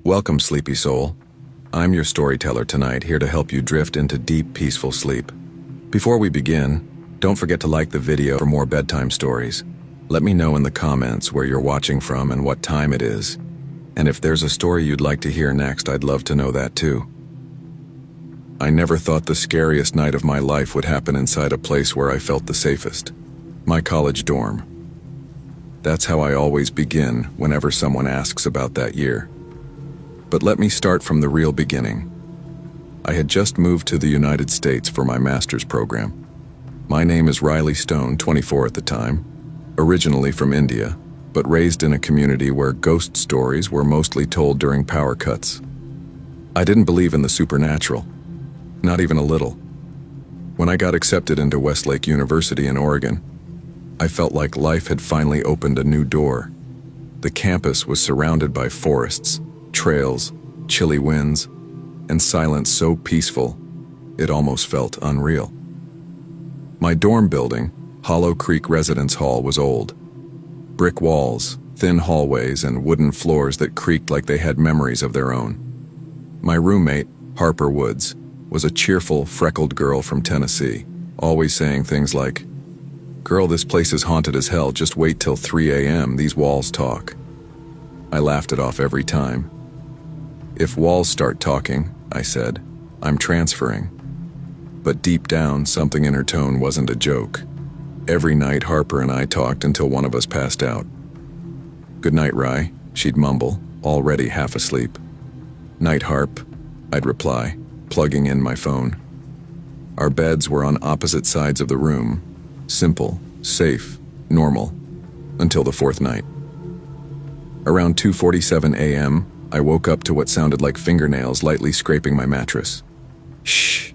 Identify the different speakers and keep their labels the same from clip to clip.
Speaker 1: Welcome, sleepy soul. I'm your storyteller tonight, here to help you drift into deep, peaceful sleep. Before we begin, don't forget to like the video for more bedtime stories. Let me know in the comments where you're watching from and what time it is. And if there's a story you'd like to hear next, I'd love to know that too. I never thought the scariest night of my life would happen inside a place where I felt the safest. My college dorm. That's how I always begin whenever someone asks about that year. But let me start from the real beginning. I had just moved to the United States for my master's program. My name is Riley Stone, 24 at the time, originally from India, but raised in a community where ghost stories were mostly told during power cuts. I didn't believe in the supernatural, not even a little. When I got accepted into Westlake University in Oregon, I felt like life had finally opened a new door. The campus was surrounded by forests, trails, chilly winds, and silence so peaceful, it almost felt unreal. My dorm building, Hollow Creek Residence Hall, was old. Brick walls, thin hallways, and wooden floors that creaked like they had memories of their own. My roommate, Harper Woods, was a cheerful, freckled girl from Tennessee, always saying things like, "Girl, this place is haunted as hell, just wait till 3 a.m., these walls talk." I laughed it off every time. "If walls start talking," I said, "I'm transferring." But deep down, something in her tone wasn't a joke. Every night, Harper and I talked until one of us passed out. "Good night, Rye," she'd mumble, already half asleep. "Night, Harp," I'd reply, plugging in my phone. Our beds were on opposite sides of the room. Simple, safe, normal, until the fourth night. Around 2:47 a.m., I woke up to what sounded like fingernails lightly scraping my mattress. Shh,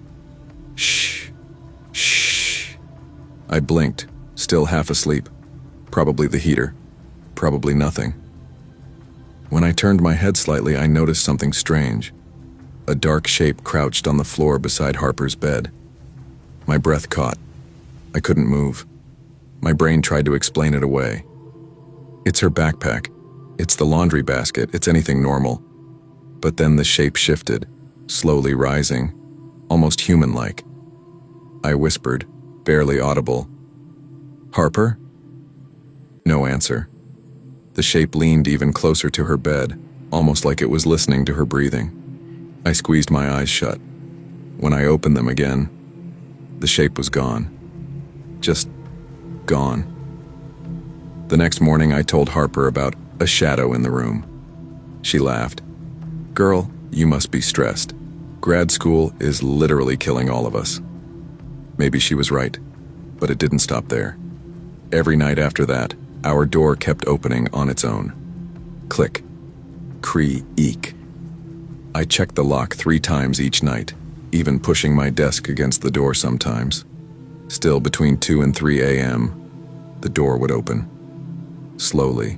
Speaker 1: shh, shh. I blinked, still half asleep. Probably the heater, probably nothing. When I turned my head slightly, I noticed something strange. A dark shape crouched on the floor beside Harper's bed. My breath caught. I couldn't move. My brain tried to explain it away. "It's her backpack. It's the laundry basket. It's anything normal." But then the shape shifted, slowly rising, almost human-like. I whispered, barely audible, "Harper?" No answer. The shape leaned even closer to her bed, almost like it was listening to her breathing. I squeezed my eyes shut. When I opened them again, the shape was gone. Just gone. The next morning, I told Harper about a shadow in the room. She laughed. "Girl, you must be stressed. Grad school is literally killing all of us." Maybe she was right, but it didn't stop there. Every night after that, our door kept opening on its own. Click. Creak. I checked the lock 3 times each night, even pushing my desk against the door sometimes. Still, between 2 and 3 a.m., the door would open. Slowly.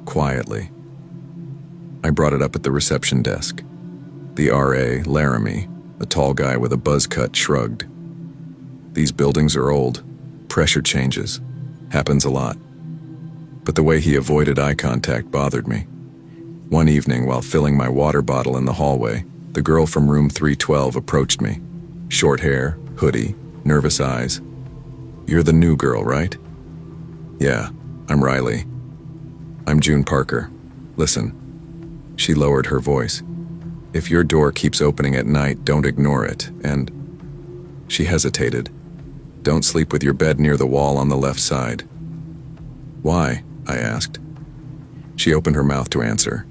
Speaker 1: Quietly. I brought it up at the reception desk. The RA, Laramie, a tall guy with a buzz cut, shrugged. "These buildings are old. Pressure changes. Happens a lot." But the way he avoided eye contact bothered me. One evening, while filling my water bottle in the hallway, the girl from room 312 approached me. Short hair, hoodie, nervous eyes. "You're the new girl, right?" "Yeah, I'm Riley. I'm June Parker. Listen." She lowered her voice. "If your door keeps opening at night, don't ignore it, and..." She hesitated. "Don't sleep with your bed near the wall on the left side." "Why?" I asked. She opened her mouth to answer.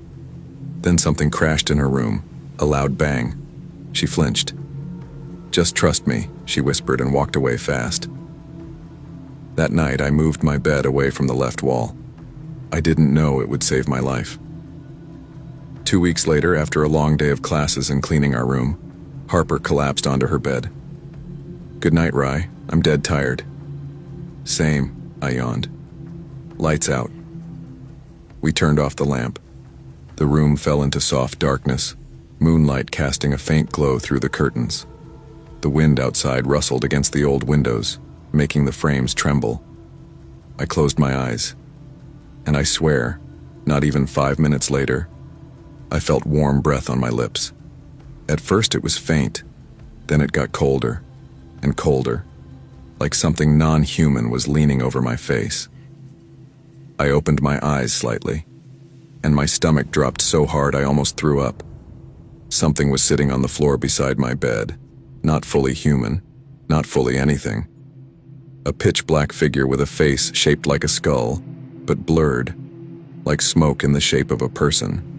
Speaker 1: Then something crashed in her room, a loud bang. She flinched. "Just trust me," she whispered and walked away fast. That night, I moved my bed away from the left wall. I didn't know it would save my life. 2 weeks later, after a long day of classes and cleaning our room, Harper collapsed onto her bed. "Good night, Rye. I'm dead tired." "Same," I yawned. Lights out. We turned off the lamp. The room fell into soft darkness, moonlight casting a faint glow through the curtains. The wind outside rustled against the old windows, making the frames tremble. I closed my eyes, and I swear, not even 5 minutes later, I felt warm breath on my lips. At first it was faint, then it got colder and colder, like something non-human was leaning over my face. I opened my eyes slightly, and my stomach dropped so hard I almost threw up. Something was sitting on the floor beside my bed, not fully human, not fully anything. A pitch-black figure with a face shaped like a skull, but blurred, like smoke in the shape of a person.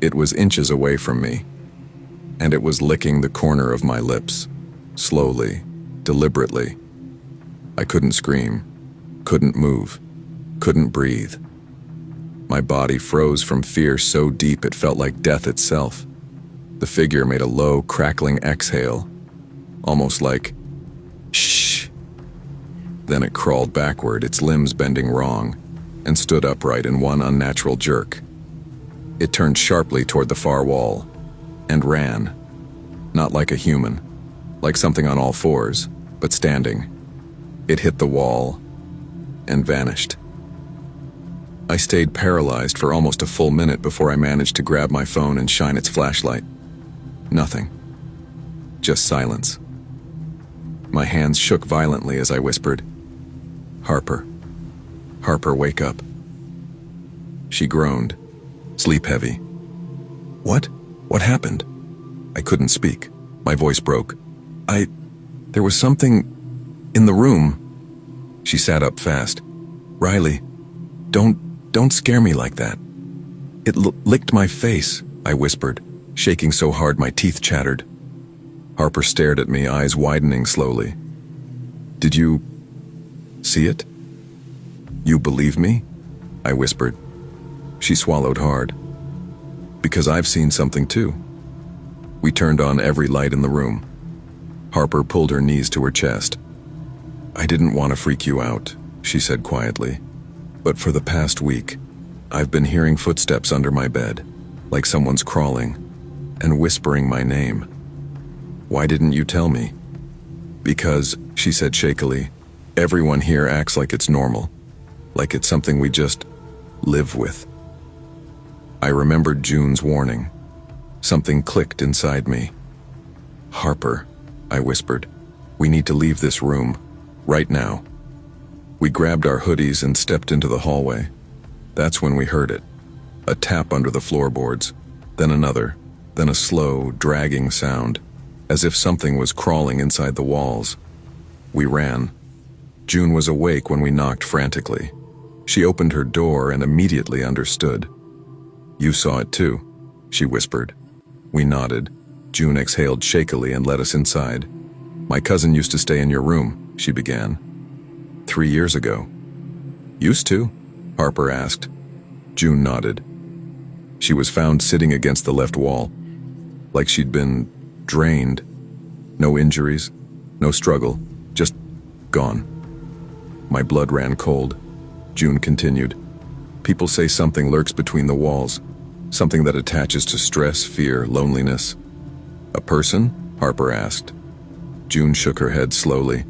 Speaker 1: It was inches away from me, and it was licking the corner of my lips, slowly, deliberately. I couldn't scream, couldn't move, couldn't breathe. My body froze from fear so deep it felt like death itself. The figure made a low, crackling exhale, almost like, shh. Then it crawled backward, its limbs bending wrong, and stood upright in one unnatural jerk. It turned sharply toward the far wall, and ran, not like a human, like something on all fours, but standing. It hit the wall and vanished. I stayed paralyzed for almost a full minute before I managed to grab my phone and shine its flashlight. Nothing. Just silence. My hands shook violently as I whispered, "Harper. Harper, wake up." She groaned, sleep heavy. "What? What happened?" I couldn't speak. My voice broke. There was something in the room." She sat up fast. "Riley, don't scare me like that." "It licked my face," I whispered, shaking so hard my teeth chattered. Harper stared at me, eyes widening slowly. "Did you see it? You believe me?" I whispered. She swallowed hard. "Because I've seen something too." We turned on every light in the room. Harper pulled her knees to her chest. "I didn't want to freak you out," she said quietly. "But for the past week, I've been hearing footsteps under my bed, like someone's crawling, and whispering my name. Why didn't you tell me?" "Because," she said shakily, "everyone here acts like it's normal, like it's something we just live with." I remembered June's warning. Something clicked inside me. "Harper," I whispered, "we need to leave this room, right now." We grabbed our hoodies and stepped into the hallway. That's when we heard it. A tap under the floorboards, then another, then a slow, dragging sound, as if something was crawling inside the walls. We ran. June was awake when we knocked frantically. She opened her door and immediately understood. "You saw it too," she whispered. We nodded. June exhaled shakily and led us inside. "My cousin used to stay in your room," she began. 3 years ago." "Used to?" Harper asked. June nodded. "She was found sitting against the left wall, like she'd been drained. No injuries, no struggle, just gone." My blood ran cold. June continued. "People say something lurks between the walls, something that attaches to stress, fear, loneliness." "A person?" Harper asked. June shook her head slowly.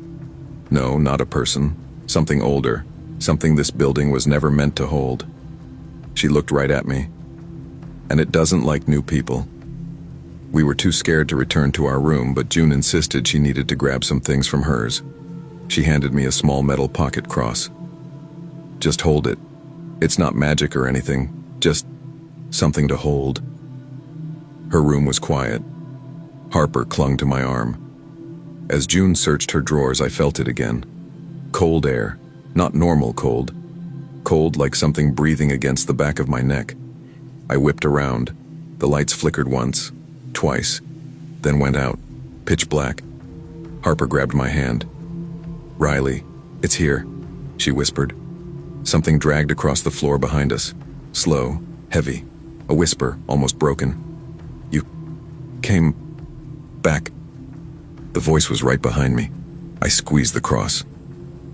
Speaker 1: "No, not a person. Something older, something this building was never meant to hold." She looked right at me. "And it doesn't like new people." We were too scared to return to our room, but June insisted she needed to grab some things from hers. She handed me a small metal pocket cross. "Just hold it. It's not magic or anything, just something to hold." Her room was quiet. Harper clung to my arm. As June searched her drawers, I felt it again. Cold air, not normal cold. Cold like something breathing against the back of my neck. I whipped around. The lights flickered once, twice, then went out, pitch black. Harper grabbed my hand. "Riley, it's here," she whispered. Something dragged across the floor behind us. Slow, heavy, a whisper, almost broken. "You came back." The voice was right behind me. I squeezed the cross.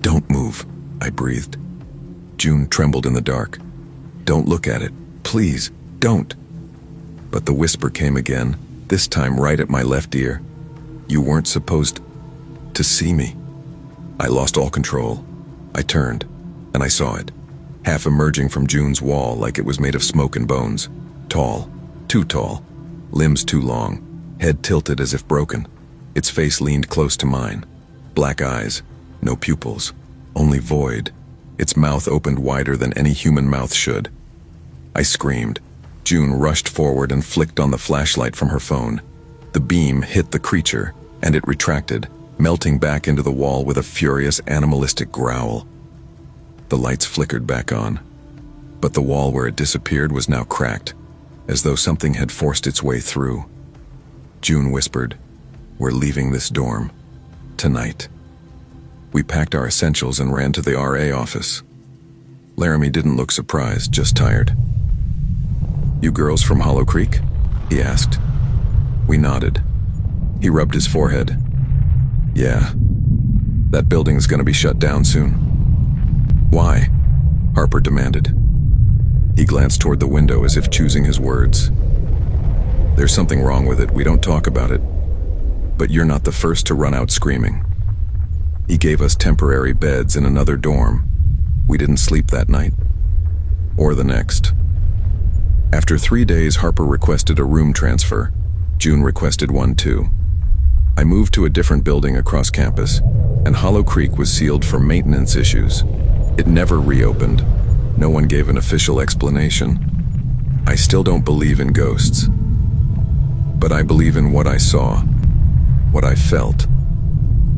Speaker 1: "Don't move," I breathed. June trembled in the dark. "Don't look at it. Please, don't." But the whisper came again, this time right at my left ear. "You weren't supposed to see me." I lost all control. I turned, and I saw it, half emerging from June's wall like it was made of smoke and bones. Tall, Too tall, limbs too long, head tilted as if broken. Its face leaned close to mine. Black eyes, no pupils, only void. Its mouth opened wider than any human mouth should. I screamed. June rushed forward and flicked on the flashlight from her phone. The beam hit the creature, and it retracted, melting back into the wall with a furious, animalistic growl. The lights flickered back on, but the wall where it disappeared was now cracked, as though something had forced its way through. June whispered, "We're leaving this dorm. Tonight." We packed our essentials and ran to the RA office. Laramie didn't look surprised, just tired. "You girls from Hollow Creek?" he asked. We nodded. He rubbed his forehead. "Yeah, that building's gonna be shut down soon." "Why?" Harper demanded. He glanced toward the window as if choosing his words. "There's something wrong with it, we don't talk about it. But you're not the first to run out screaming." He gave us temporary beds in another dorm. We didn't sleep that night. Or the next. After 3 days, Harper requested a room transfer. June requested one too. I moved to a different building across campus, and Hollow Creek was sealed for maintenance issues. It never reopened. No one gave an official explanation. I still don't believe in ghosts. But I believe in what I saw, what I felt,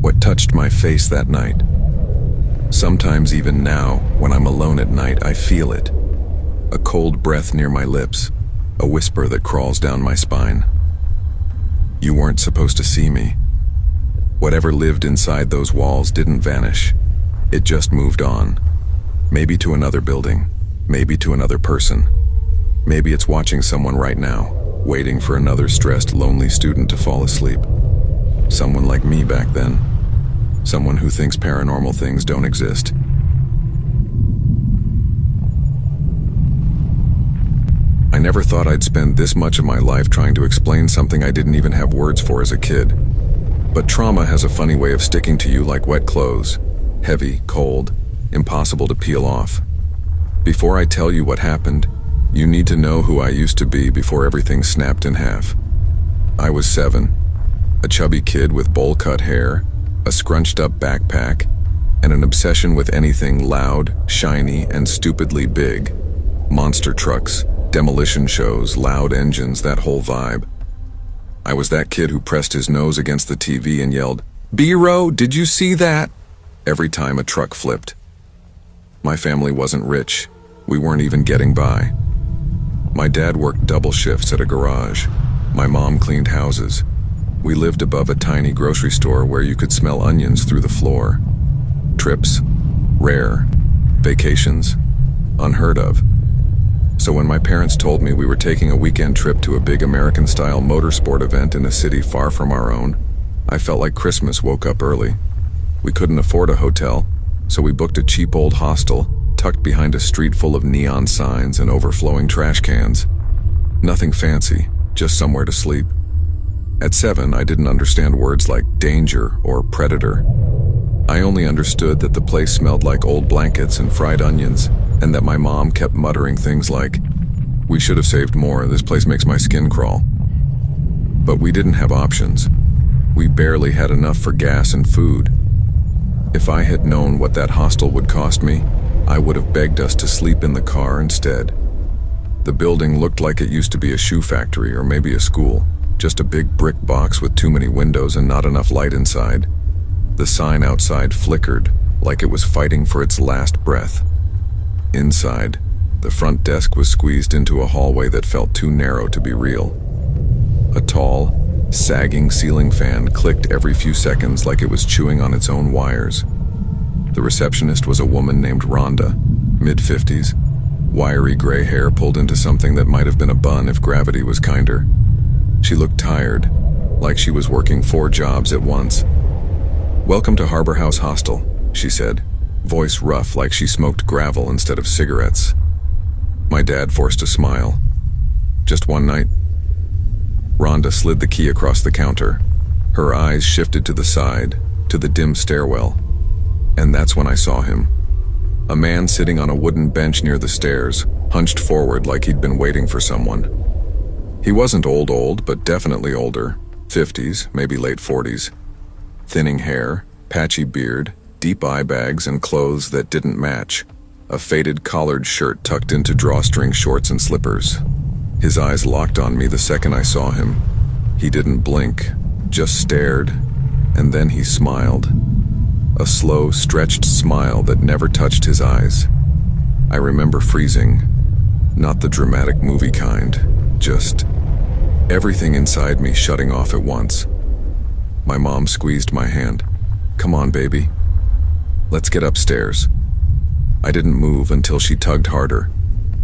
Speaker 1: what touched my face that night. Sometimes even now, when I'm alone at night, I feel it. A cold breath near my lips, a whisper that crawls down my spine. You weren't supposed to see me. Whatever lived inside those walls didn't vanish. It just moved on. Maybe to another building, maybe to another person. Maybe it's watching someone right now, waiting for another stressed, lonely student to fall asleep. Someone like me back then. Someone who thinks paranormal things don't exist. I never thought I'd spend this much of my life trying to explain something I didn't even have words for as a kid. But trauma has a funny way of sticking to you like wet clothes. Heavy, cold, impossible to peel off. Before I tell you what happened, you need to know who I used to be before everything snapped in half. I was 7, a chubby kid with bowl-cut hair, a scrunched-up backpack, and an obsession with anything loud, shiny, and stupidly big. Monster trucks, demolition shows, loud engines, that whole vibe. I was that kid who pressed his nose against the TV and yelled, "B-Row, did you see that?" every time a truck flipped. My family wasn't rich. We weren't even getting by. My dad worked double shifts at a garage. My mom cleaned houses. We lived above a tiny grocery store where you could smell onions through the floor. Trips, rare. Vacations, unheard of. So when my parents told me we were taking a weekend trip to a big American-style motorsport event in a city far from our own, I felt like Christmas woke up early. We couldn't afford a hotel, so we booked a cheap old hostel tucked behind a street full of neon signs and overflowing trash cans. Nothing fancy, just somewhere to sleep. At 7, I didn't understand words like danger or predator. I only understood that the place smelled like old blankets and fried onions, and that my mom kept muttering things like, "We should have saved more, this place makes my skin crawl." But we didn't have options. We barely had enough for gas and food. If I had known what that hostel would cost me, I would have begged us to sleep in the car instead. The building looked like it used to be a shoe factory or maybe a school, just a big brick box with too many windows and not enough light inside. The sign outside flickered, like it was fighting for its last breath. Inside, the front desk was squeezed into a hallway that felt too narrow to be real. A tall, sagging ceiling fan clicked every few seconds like it was chewing on its own wires. The receptionist was a woman named Rhonda, mid-50s, wiry gray hair pulled into something that might have been a bun if gravity was kinder. She looked tired, like she was working 4 jobs at once. "Welcome to Harbor House Hostel," she said, voice rough like she smoked gravel instead of cigarettes. My dad forced a smile. "Just one night?" Rhonda slid the key across the counter. Her eyes shifted to the side, to the dim stairwell. And that's when I saw him. A man sitting on a wooden bench near the stairs, hunched forward like he'd been waiting for someone. He wasn't old, but definitely older. 50s, maybe late 40s. Thinning hair, patchy beard, deep eye bags, and clothes that didn't match. A faded collared shirt tucked into drawstring shorts and slippers. His eyes locked on me the second I saw him. He didn't blink, just stared, and then he smiled. A slow, stretched smile that never touched his eyes. I remember freezing. Not the dramatic movie kind, just everything inside me shutting off at once. My mom squeezed my hand. "Come on, baby. Let's get upstairs." I didn't move until she tugged harder,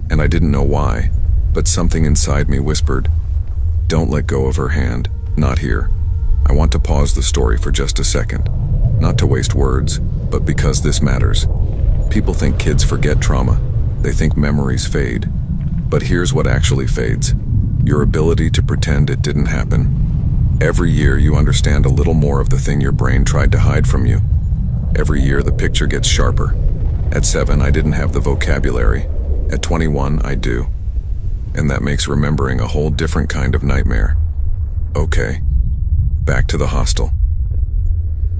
Speaker 1: and I didn't know why, but something inside me whispered, "Don't let go of her hand, not here." I want to pause the story for just a second, not to waste words, but because this matters. People think kids forget trauma. They think memories fade. But here's what actually fades: your ability to pretend it didn't happen. Every year you understand a little more of the thing your brain tried to hide from you. Every year the picture gets sharper. At 7, I didn't have the vocabulary. At 21, I do. And that makes remembering a whole different kind of nightmare. Okay, back to the hostel.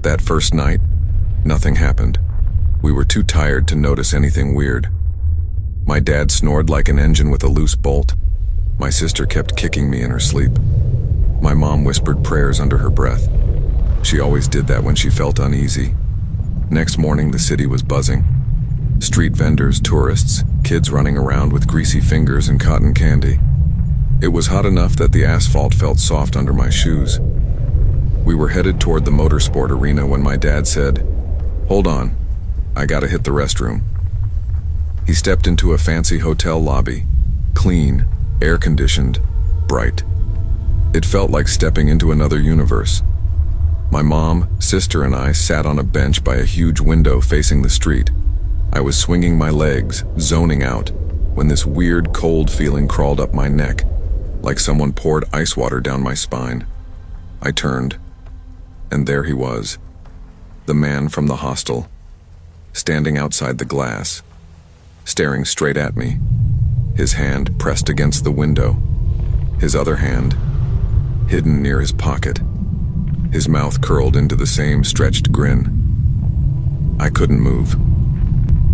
Speaker 1: That first night, nothing happened. We were too tired to notice anything weird. My dad snored like an engine with a loose bolt. My sister kept kicking me in her sleep. My mom whispered prayers under her breath. She always did that when she felt uneasy. Next morning, the city was buzzing. Street vendors, tourists, kids running around with greasy fingers and cotton candy. It was hot enough that the asphalt felt soft under my shoes. We were headed toward the motorsport arena when my dad said, "Hold on, I gotta hit the restroom." He stepped into a fancy hotel lobby, clean, air-conditioned, bright. It felt like stepping into another universe. My mom, sister, and I sat on a bench by a huge window facing the street. I was swinging my legs, zoning out, when this weird cold feeling crawled up my neck, like someone poured ice water down my spine. I turned, and there he was, the man from the hostel, standing outside the glass, staring straight at me, his hand pressed against the window, his other hand hidden near his pocket, his mouth curled into the same stretched grin. I couldn't move.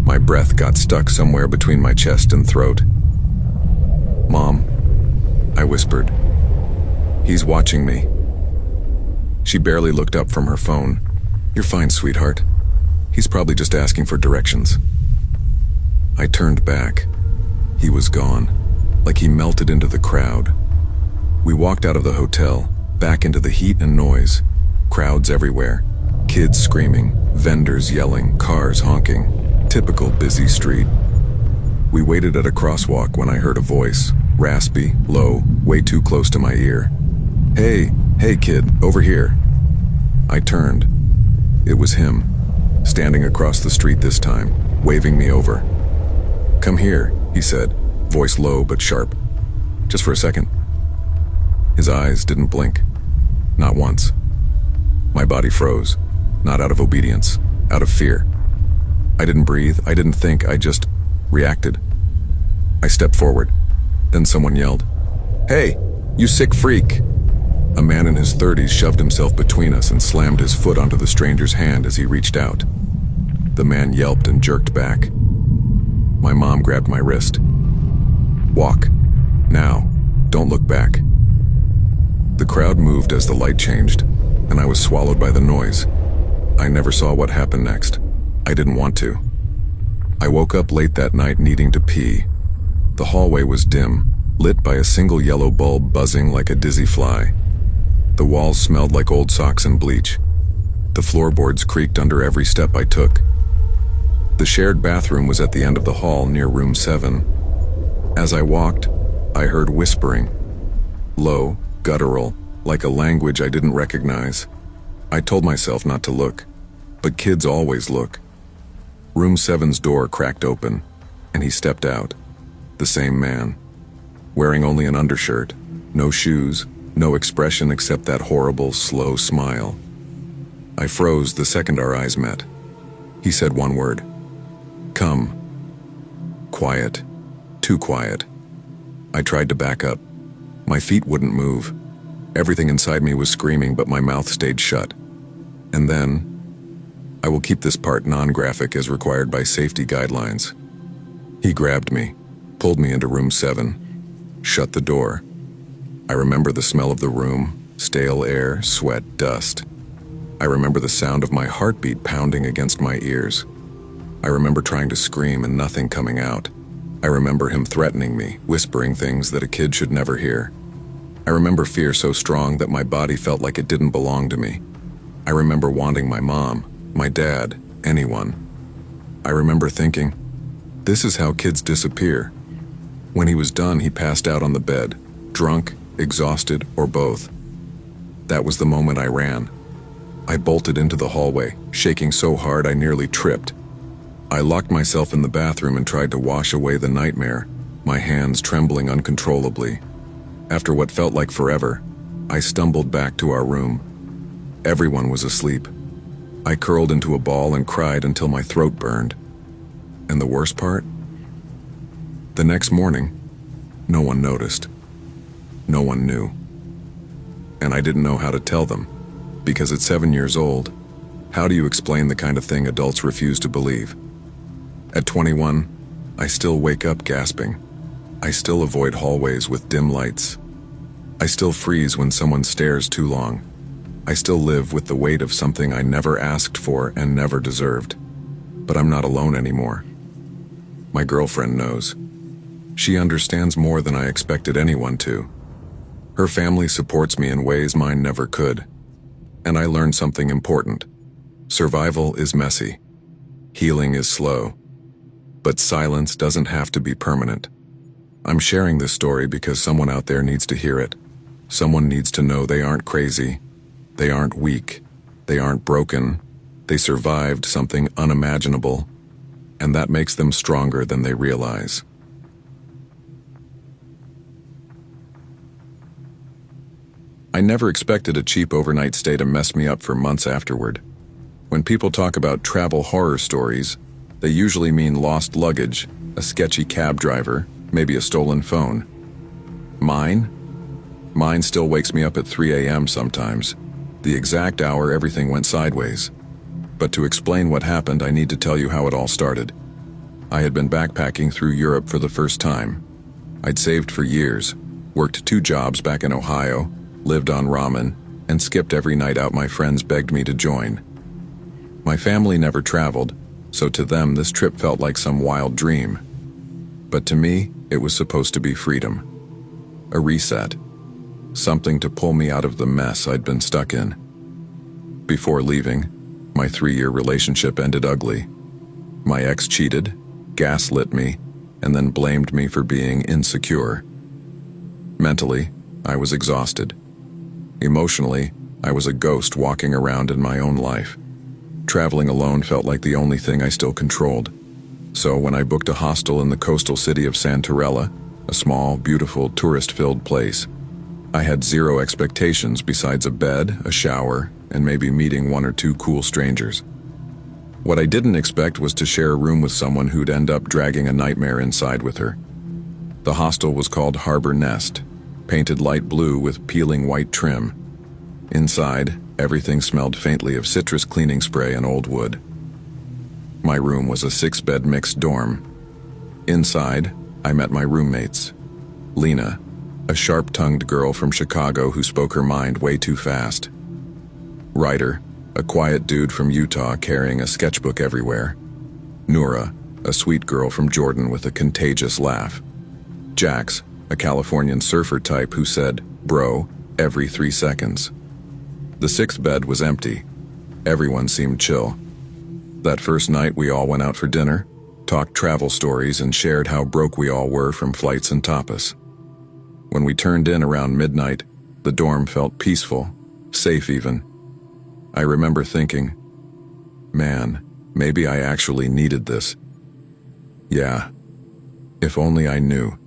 Speaker 1: My breath got stuck somewhere between my chest and throat. "Mom," I whispered. "He's watching me." She barely looked up from her phone. "You're fine, sweetheart. He's probably just asking for directions." I turned back. He was gone, like he melted into the crowd. We walked out of the hotel, back into the heat and noise. Crowds everywhere. Kids screaming, vendors yelling, cars honking. Typical busy street. We waited at a crosswalk when I heard a voice, raspy, low, way too close to my ear. Hey kid, over here." I turned. It was him, standing across the street this time, waving me over. "Come here," he said, voice low but sharp. "Just for a second." His eyes didn't blink. Not once. My body froze, not out of obedience, out of fear. I didn't breathe, I didn't think, I just reacted. I stepped forward. Then someone yelled, "Hey, you sick freak!" A man in his 30s shoved himself between us and slammed his foot onto the stranger's hand as he reached out. The man yelped and jerked back. My mom grabbed my wrist. "Walk. Now. Don't look back." The crowd moved as the light changed, and I was swallowed by the noise. I never saw what happened next. I didn't want to. I woke up late that night needing to pee. The hallway was dim, lit by a single yellow bulb buzzing like a dizzy fly. The walls smelled like old socks and bleach. The floorboards creaked under every step I took. The shared bathroom was at the end of the hall near room 7. As I walked, I heard whispering. Low, guttural, like a language I didn't recognize. I told myself not to look, but kids always look. Room 7's door cracked open, and he stepped out. The same man, wearing only an undershirt, no shoes, no expression except that horrible, slow smile. I froze the second our eyes met. He said one word. "Come." Quiet. Too quiet. I tried to back up. My feet wouldn't move. Everything inside me was screaming, but my mouth stayed shut. And then, I will keep this part non-graphic as required by safety guidelines. He grabbed me, pulled me into room 7, shut the door. I remember the smell of the room, stale air, sweat, dust. I remember the sound of my heartbeat pounding against my ears. I remember trying to scream and nothing coming out. I remember him threatening me, whispering things that a kid should never hear. I remember fear so strong that my body felt like it didn't belong to me. I remember wanting my mom, my dad, anyone. I remember thinking, this is how kids disappear. When he was done, he passed out on the bed, drunk, exhausted, or both. That was the moment I ran. I bolted into the hallway, shaking so hard I nearly tripped. I locked myself in the bathroom and tried to wash away the nightmare, my hands trembling uncontrollably. After what felt like forever, I stumbled back to our room. Everyone was asleep. I curled into a ball and cried until my throat burned. And the worst part? The next morning, no one noticed. No one knew. And I didn't know how to tell them, because at 7 years old, how do you explain the kind of thing adults refuse to believe? At 21, I still wake up gasping. I still avoid hallways with dim lights. I still freeze when someone stares too long. I still live with the weight of something I never asked for and never deserved. But I'm not alone anymore. My girlfriend knows. She understands more than I expected anyone to. Her family supports me in ways mine never could. And I learned something important. Survival is messy. Healing is slow. But silence doesn't have to be permanent. I'm sharing this story because someone out there needs to hear it. Someone needs to know they aren't crazy. They aren't weak. They aren't broken. They survived something unimaginable, and that makes them stronger than they realize. I never expected a cheap overnight stay to mess me up for months afterward. When people talk about travel horror stories, they usually mean lost luggage, a sketchy cab driver, maybe a stolen phone. Mine still wakes me up at 3 a.m. sometimes, the exact hour everything went sideways. But to explain what happened, I need to tell you how it all started. I had been backpacking through Europe for the first time. I'd saved for years, worked 2 jobs back in Ohio, lived on ramen, and skipped every night out my friends begged me to join. My family never traveled, so to them this trip felt like some wild dream. But to me, it was supposed to be freedom. A reset. Something to pull me out of the mess I'd been stuck in. Before leaving, my 3-year relationship ended ugly. My ex cheated, gaslit me, and then blamed me for being insecure. Mentally, I was exhausted. Emotionally, I was a ghost walking around in my own life. Traveling alone felt like the only thing I still controlled. So when I booked a hostel in the coastal city of Santarella, a small, beautiful, tourist-filled place, I had zero expectations besides a bed, a shower, and maybe meeting 1 or 2 cool strangers. What I didn't expect was to share a room with someone who'd end up dragging a nightmare inside with her. The hostel was called Harbor Nest, painted light blue with peeling white trim. Inside, everything smelled faintly of citrus cleaning spray and old wood. My room was a 6-bed mixed dorm. Inside, I met my roommates. Lena, a sharp-tongued girl from Chicago who spoke her mind way too fast. Ryder, a quiet dude from Utah carrying a sketchbook everywhere. Noura, a sweet girl from Jordan with a contagious laugh. Jax, a Californian surfer type who said, "Bro," every 3 seconds. The 6th bed was empty. Everyone seemed chill. That first night we all went out for dinner, talked travel stories, and shared how broke we all were from flights and tapas. When we turned in around midnight, the dorm felt peaceful, safe even. I remember thinking, man, maybe I actually needed this. Yeah, if only I knew.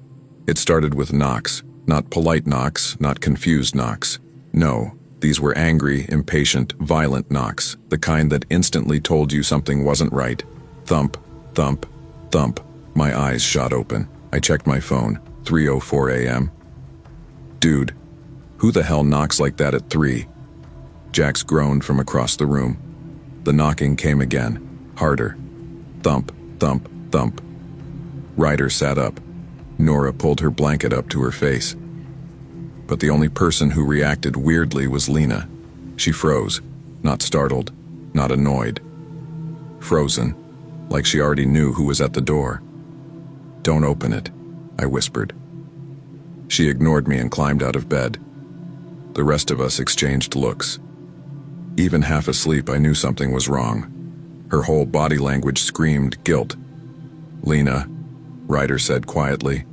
Speaker 1: It started with knocks, not polite knocks, not confused knocks. No, these were angry, impatient, violent knocks, the kind that instantly told you something wasn't right. Thump, thump, thump. My eyes shot open. I checked my phone, 3:04 a.m. Dude, who the hell knocks like that at 3? Jax groaned from across the room. The knocking came again, harder. Thump, thump, thump. Ryder sat up. Nora pulled her blanket up to her face. But the only person who reacted weirdly was Lena. She froze, not startled, not annoyed. Frozen, like she already knew who was at the door. "Don't open it," I whispered. She ignored me and climbed out of bed. The rest of us exchanged looks. Even half asleep, I knew something was wrong. Her whole body language screamed guilt. "Lena," Ryder said quietly,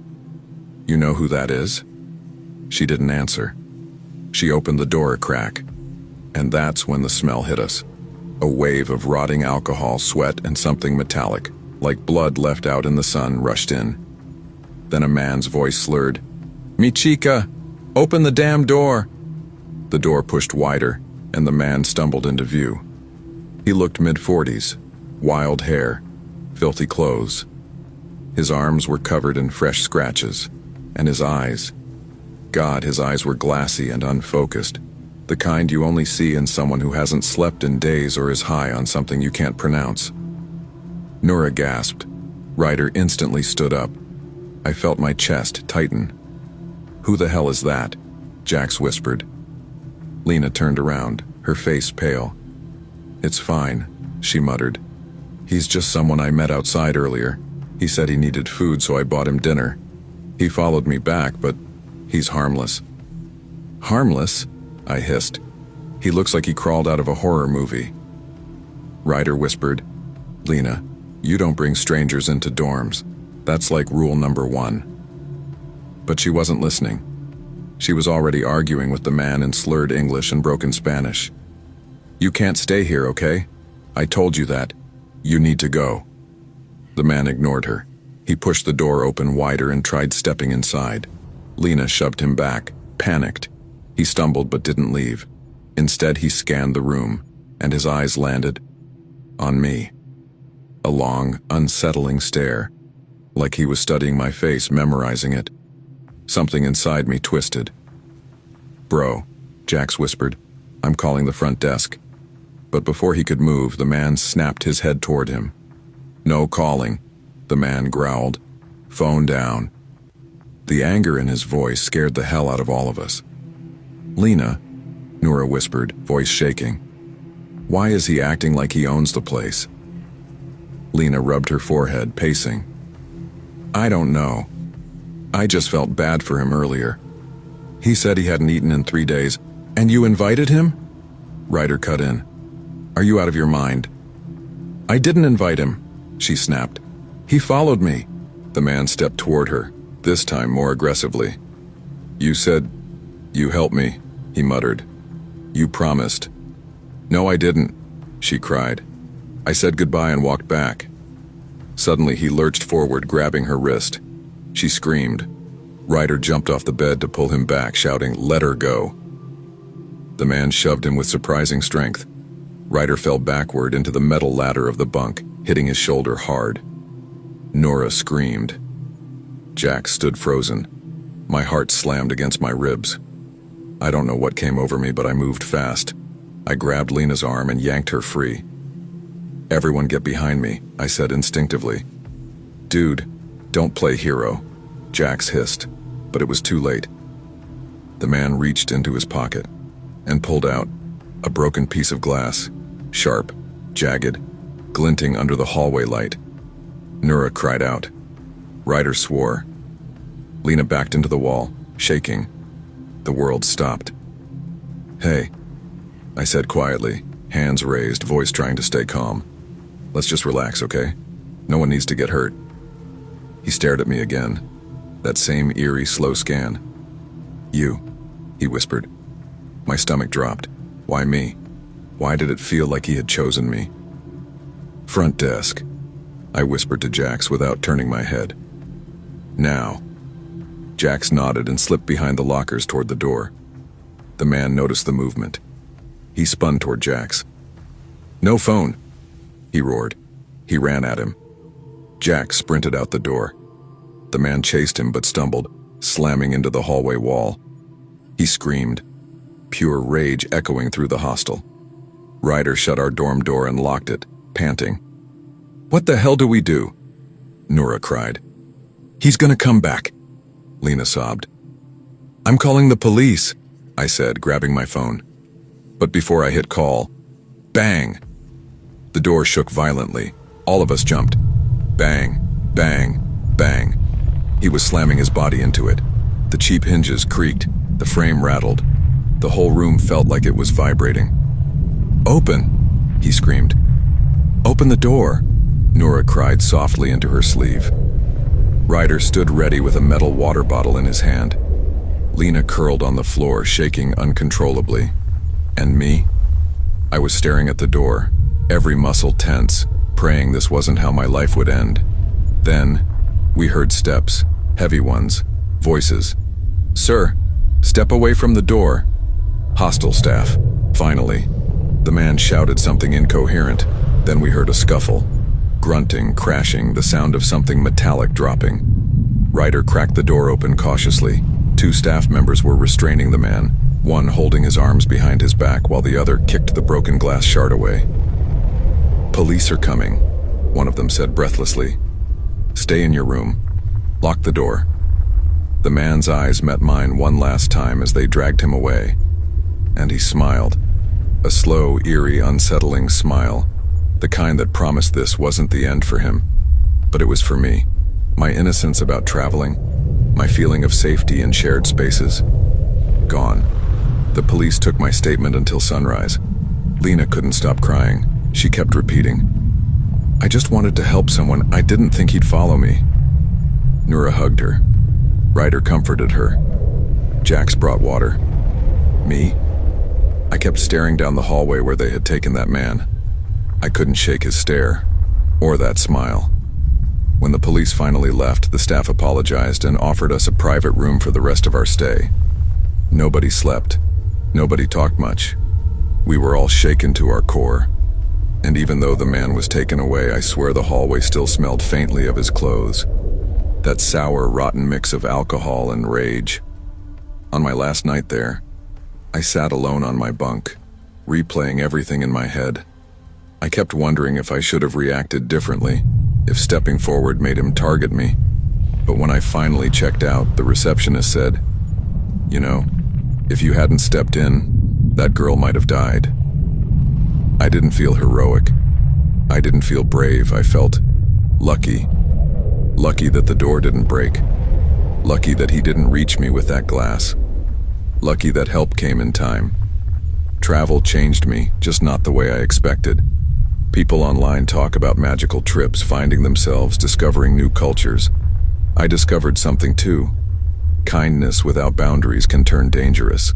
Speaker 1: "you know who that is?" She didn't answer. She opened the door a crack, and that's when the smell hit us. A wave of rotting alcohol, sweat, and something metallic, like blood left out in the sun, rushed in. Then a man's voice slurred, "Mi chica, open the damn door!" The door pushed wider, and the man stumbled into view. He looked mid-40s, wild hair, filthy clothes. His arms were covered in fresh scratches, and his eyes, God, his eyes were glassy and unfocused, the kind you only see in someone who hasn't slept in days or is high on something you can't pronounce. Nora gasped. Ryder instantly stood up. I felt my chest tighten. "Who the hell is that?" Jax whispered. Lena turned around, her face pale. "It's fine," she muttered. "He's just someone I met outside earlier. He said he needed food, so I bought him dinner. He followed me back, but he's harmless." "Harmless?" I hissed. "He looks like he crawled out of a horror movie." Ryder whispered, "Lena, you don't bring strangers into dorms. That's like rule number 1. But she wasn't listening. She was already arguing with the man in slurred English and broken Spanish. "You can't stay here, okay? I told you that. You need to go." The man ignored her. He pushed the door open wider and tried stepping inside. Lena shoved him back, panicked. He stumbled but didn't leave. Instead, he scanned the room, and his eyes landed on me. A long, unsettling stare, like he was studying my face, memorizing it. Something inside me twisted. "Bro," Jax whispered, "I'm calling the front desk." But before he could move, the man snapped his head toward him. "No calling," the man growled. "Phone down." The anger in his voice scared the hell out of all of us. "Lena," Nora whispered, voice shaking. "Why is he acting like he owns the place?" Lena rubbed her forehead, pacing. "I don't know. I just felt bad for him earlier. He said he hadn't eaten in 3 days. And you invited him?" Ryder cut in. "Are you out of your mind?" "I didn't invite him," she snapped. "He followed me." The man stepped toward her, this time more aggressively. "You said you helped me," he muttered. "You promised." "No, I didn't," she cried. "I said goodbye and walked back." Suddenly he lurched forward, grabbing her wrist. She screamed. Ryder jumped off the bed to pull him back, shouting, "Let her go." The man shoved him with surprising strength. Ryder fell backward into the metal ladder of the bunk, hitting his shoulder hard. Nora screamed. Jax stood frozen. My heart slammed against my ribs. I don't know what came over me, but I moved fast. I grabbed Lena's arm and yanked her free. "Everyone get behind me," I said instinctively. "Dude, don't play hero," Jax hissed, but it was too late. The man reached into his pocket and pulled out a broken piece of glass, sharp, jagged, glinting under the hallway light. Nora cried out. Ryder swore. Lena backed into the wall, shaking. The world stopped. "Hey," I said quietly, hands raised, voice trying to stay calm. "Let's just relax, okay? No one needs to get hurt." He stared at me again, that same eerie, slow scan. "You," he whispered. My stomach dropped. Why me? Why did it feel like he had chosen me? "Front desk," I whispered to Jax without turning my head. "Now." Jax nodded and slipped behind the lockers toward the door. The man noticed the movement. He spun toward Jax. "No phone," he roared. He ran at him. Jax sprinted out the door. The man chased him but stumbled, slamming into the hallway wall. He screamed, pure rage echoing through the hostel. Ryder shut our dorm door and locked it, panting. "What the hell do we do?" Noura cried. "He's gonna come back," Lena sobbed. "I'm calling the police," I said, grabbing my phone. But before I hit call, bang! The door shook violently. All of us jumped. Bang, bang, bang. He was slamming his body into it. The cheap hinges creaked. The frame rattled. The whole room felt like it was vibrating. "Open!" he screamed. "Open the door!" Noura cried softly into her sleeve. Ryder stood ready with a metal water bottle in his hand. Lena curled on the floor, shaking uncontrollably. And me? I was staring at the door, every muscle tense, praying this wasn't how my life would end. Then, we heard steps, heavy ones, voices. "Sir, step away from the door." Hostel staff, finally. The man shouted something incoherent. Then we heard a scuffle. Grunting, crashing, the sound of something metallic dropping. Ryder cracked the door open cautiously. 2 staff members were restraining the man, one holding his arms behind his back while the other kicked the broken glass shard away. "Police are coming," one of them said breathlessly. "Stay in your room. Lock the door." The man's eyes met mine one last time as they dragged him away. And he smiled. A slow, eerie, unsettling smile. The kind that promised this wasn't the end for him. But it was for me. My innocence about traveling. My feeling of safety in shared spaces. Gone. The police took my statement until sunrise. Lena couldn't stop crying. She kept repeating, "I just wanted to help someone. I didn't think he'd follow me." Noura hugged her. Ryder comforted her. Jax brought water. Me? I kept staring down the hallway where they had taken that man. I couldn't shake his stare, or that smile. When the police finally left, the staff apologized and offered us a private room for the rest of our stay. Nobody slept. Nobody talked much. We were all shaken to our core. And even though the man was taken away, I swear the hallway still smelled faintly of his clothes. That sour, rotten mix of alcohol and rage. On my last night there, I sat alone on my bunk, replaying everything in my head. I kept wondering if I should have reacted differently, if stepping forward made him target me. But when I finally checked out, the receptionist said, "You know, if you hadn't stepped in, that girl might have died." I didn't feel heroic. I didn't feel brave. I felt lucky. Lucky that the door didn't break. Lucky that he didn't reach me with that glass. Lucky that help came in time. Travel changed me, just not the way I expected. People online talk about magical trips, finding themselves, discovering new cultures. I discovered something too. Kindness without boundaries can turn dangerous.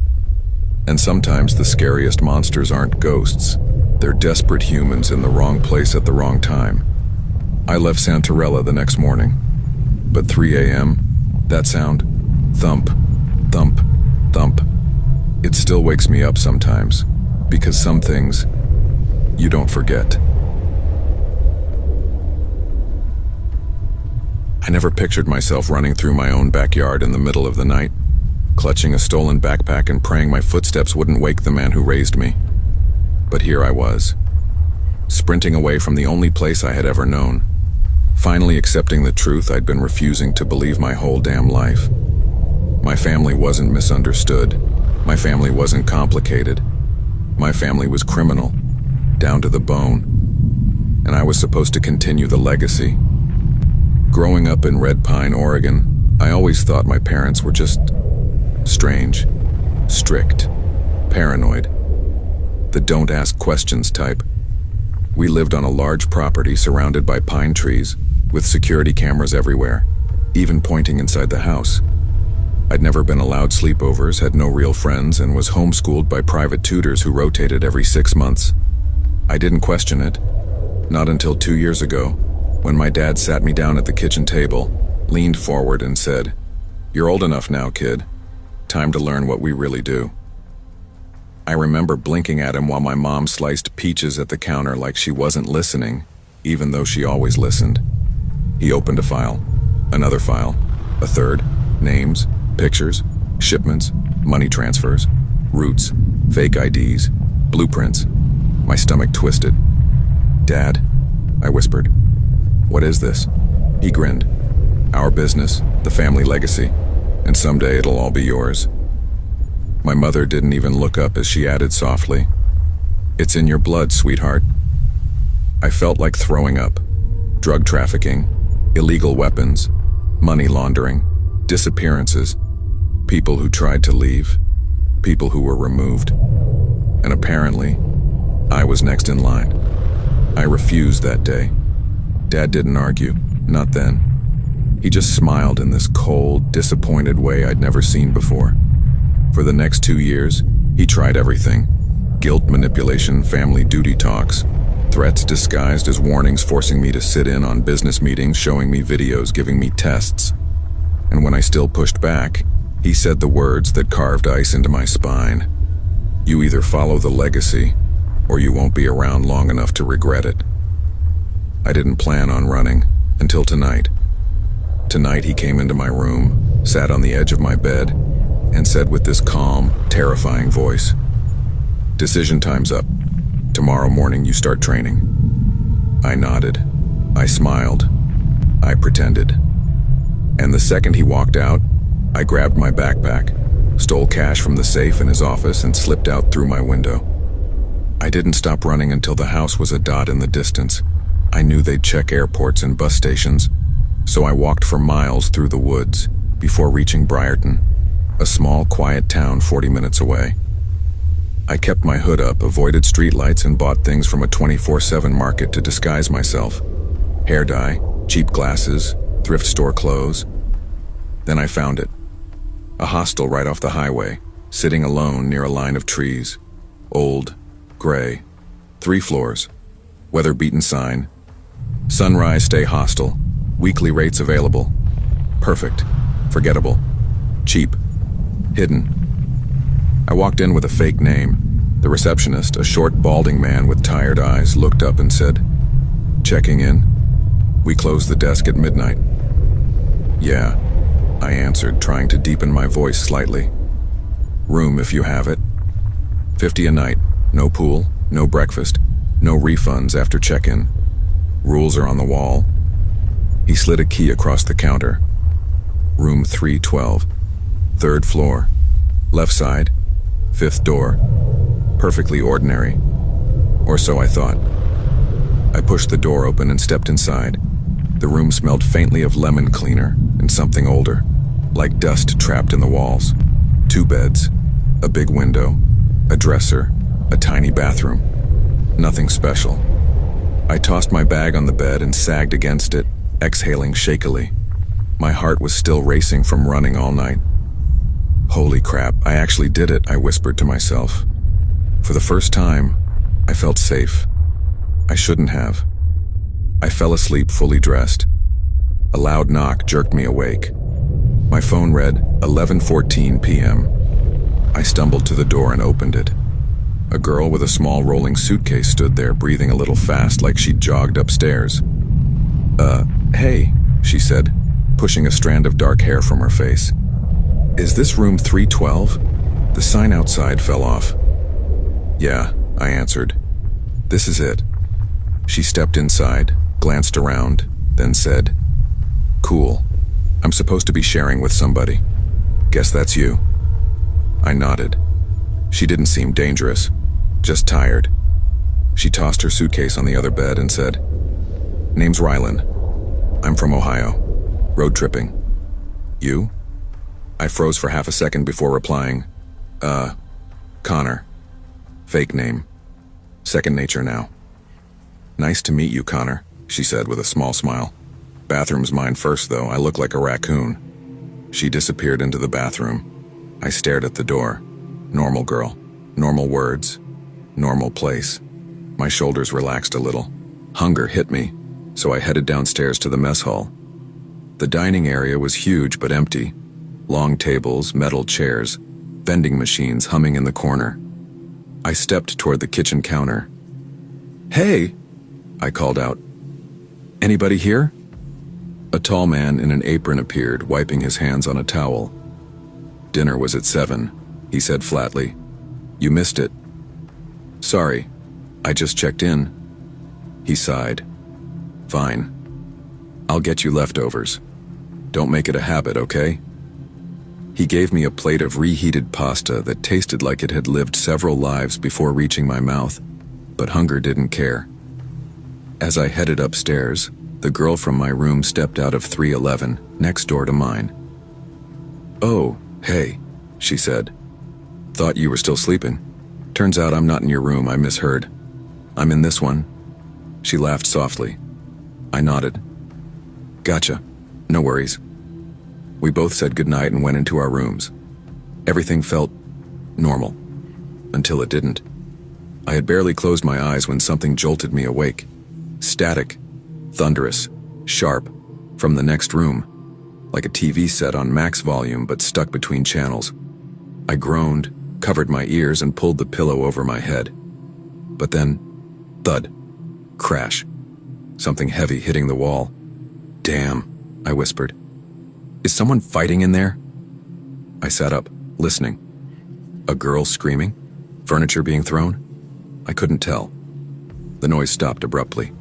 Speaker 1: And sometimes the scariest monsters aren't ghosts. They're desperate humans in the wrong place at the wrong time. I left Santarella the next morning. But 3 a.m., that sound, thump, thump, thump. It still wakes me up sometimes, because some things you don't forget. I never pictured myself running through my own backyard in the middle of the night, clutching a stolen backpack and praying my footsteps wouldn't wake the man who raised me. But here I was, sprinting away from the only place I had ever known, finally accepting the truth I'd been refusing to believe my whole damn life. My family wasn't misunderstood. My family wasn't complicated. My family was criminal, down to the bone. And I was supposed to continue the legacy. Growing up in Red Pine, Oregon, I always thought my parents were just strange, strict, paranoid. The don't ask questions type. We lived on a large property surrounded by pine trees, with security cameras everywhere, even pointing inside the house. I'd never been allowed sleepovers, had no real friends, and was homeschooled by private tutors who rotated every 6 months. I didn't question it, not until 2 years ago, when my dad sat me down at the kitchen table, leaned forward and said, "You're old enough now, kid. Time to learn what we really do." I remember blinking at him while my mom sliced peaches at the counter like she wasn't listening, even though she always listened. He opened a file, another file, a third, names, pictures, shipments, Money transfers, routes, fake IDs, blueprints. My stomach twisted. "Dad," I whispered. "What is this?" He grinned. "Our business, the family legacy, and someday it'll all be yours." My mother didn't even look up as she added softly, "It's in your blood, sweetheart." I felt like throwing up. Drug trafficking, illegal weapons, money laundering, disappearances, people who tried to leave, people who were removed. And apparently, I was next in line. I refused that day. Dad didn't argue, not then. He just smiled in this cold, disappointed way I'd never seen before. For the next 2 years, he tried everything. Guilt manipulation, family duty talks, threats disguised as warnings forcing me to sit in on business meetings, showing me videos, giving me tests. And when I still pushed back, he said the words that carved ice into my spine. "You either follow the legacy, or you won't be around long enough to regret it." I didn't plan on running until tonight. Tonight he came into my room, sat on the edge of my bed, and said with this calm, terrifying voice, "Decision time's up. Tomorrow morning you start training." I nodded. I smiled. I pretended. And the second he walked out, I grabbed my backpack, stole cash from the safe in his office, and slipped out through my window. I didn't stop running until the house was a dot in the distance. I knew they'd check airports and bus stations, so I walked for miles through the woods before reaching Briarton, a small, quiet town 40 minutes away. I kept my hood up, avoided streetlights, and bought things from a 24/7 market to disguise myself. Hair dye, cheap glasses, thrift store clothes. Then I found it. A hostel right off the highway, sitting alone near a line of trees. Old, gray, 3 floors, weather-beaten sign. Sunrise Stay Hostel, weekly rates available. Perfect, forgettable, cheap, hidden. I walked in with a fake name. The receptionist, a short, balding man with tired eyes, looked up and said, "Checking in? We close the desk at midnight." "Yeah," I answered, trying to deepen my voice slightly. "Room if you have it. 50 a night, no pool, no breakfast, no refunds after check-in. Rules are on the wall." He slid a key across the counter. "Room 312, 3rd floor, left side, 5th door. Perfectly ordinary. Or so I thought." I pushed the door open and stepped inside. The room smelled faintly of lemon cleaner and something older, like dust trapped in the walls. 2 beds, a big window, a dresser, a tiny bathroom. Nothing special. I tossed my bag on the bed and sagged against it, exhaling shakily. My heart was still racing from running all night. "Holy crap, I actually did it," I whispered to myself. For the first time, I felt safe. I shouldn't have. I fell asleep fully dressed. A loud knock jerked me awake. My phone read 11:14 p.m. I stumbled to the door and opened it. A girl with a small rolling suitcase stood there, breathing a little fast like she'd jogged upstairs. Hey," she said, pushing a strand of dark hair from her face. "Is this room 312? The sign outside fell off." "Yeah," I answered. "This is it." She stepped inside, glanced around, then said, "Cool. I'm supposed to be sharing with somebody. Guess that's you." I nodded. She didn't seem dangerous, just tired. She tossed her suitcase on the other bed and said, "Name's Rylan. I'm from Ohio. Road tripping. You?" I froze for half a second before replying, Connor. Fake name. Second nature now." "Nice to meet you, Connor," she said with a small smile. "Bathroom's mine first, though. I look like a raccoon." She disappeared into the bathroom. I stared at the door. Normal girl. Normal words. Normal place. My shoulders relaxed a little. Hunger hit me, so I headed downstairs to the mess hall. The dining area was huge but empty. Long tables, metal chairs, vending machines humming in the corner. I stepped toward the kitchen counter. "Hey!" I called out. "Anybody here?" A tall man in an apron appeared, wiping his hands on a towel. "Dinner was at 7. he said flatly. "You missed it." "Sorry, I just checked in." He sighed. "Fine. I'll get you leftovers. Don't make it a habit, okay?" He gave me a plate of reheated pasta that tasted like it had lived several lives before reaching my mouth, but hunger didn't care. As I headed upstairs, the girl from my room stepped out of 311, next door to mine. "Oh, hey," she said. "Thought you were still sleeping. Turns out I'm not in your room, I misheard. I'm in this one." She laughed softly. I nodded. "Gotcha. No worries." We both said goodnight and went into our rooms. Everything felt normal. Until it didn't. I had barely closed my eyes when something jolted me awake. Static, thunderous, sharp, from the next room, like a TV set on max volume but stuck between channels. I groaned, covered my ears, and pulled the pillow over my head. But then, thud, crash, something heavy hitting the wall. "Damn," I whispered. "Is someone fighting in there?" I sat up, listening. A girl screaming? Furniture being thrown? I couldn't tell. The noise stopped abruptly.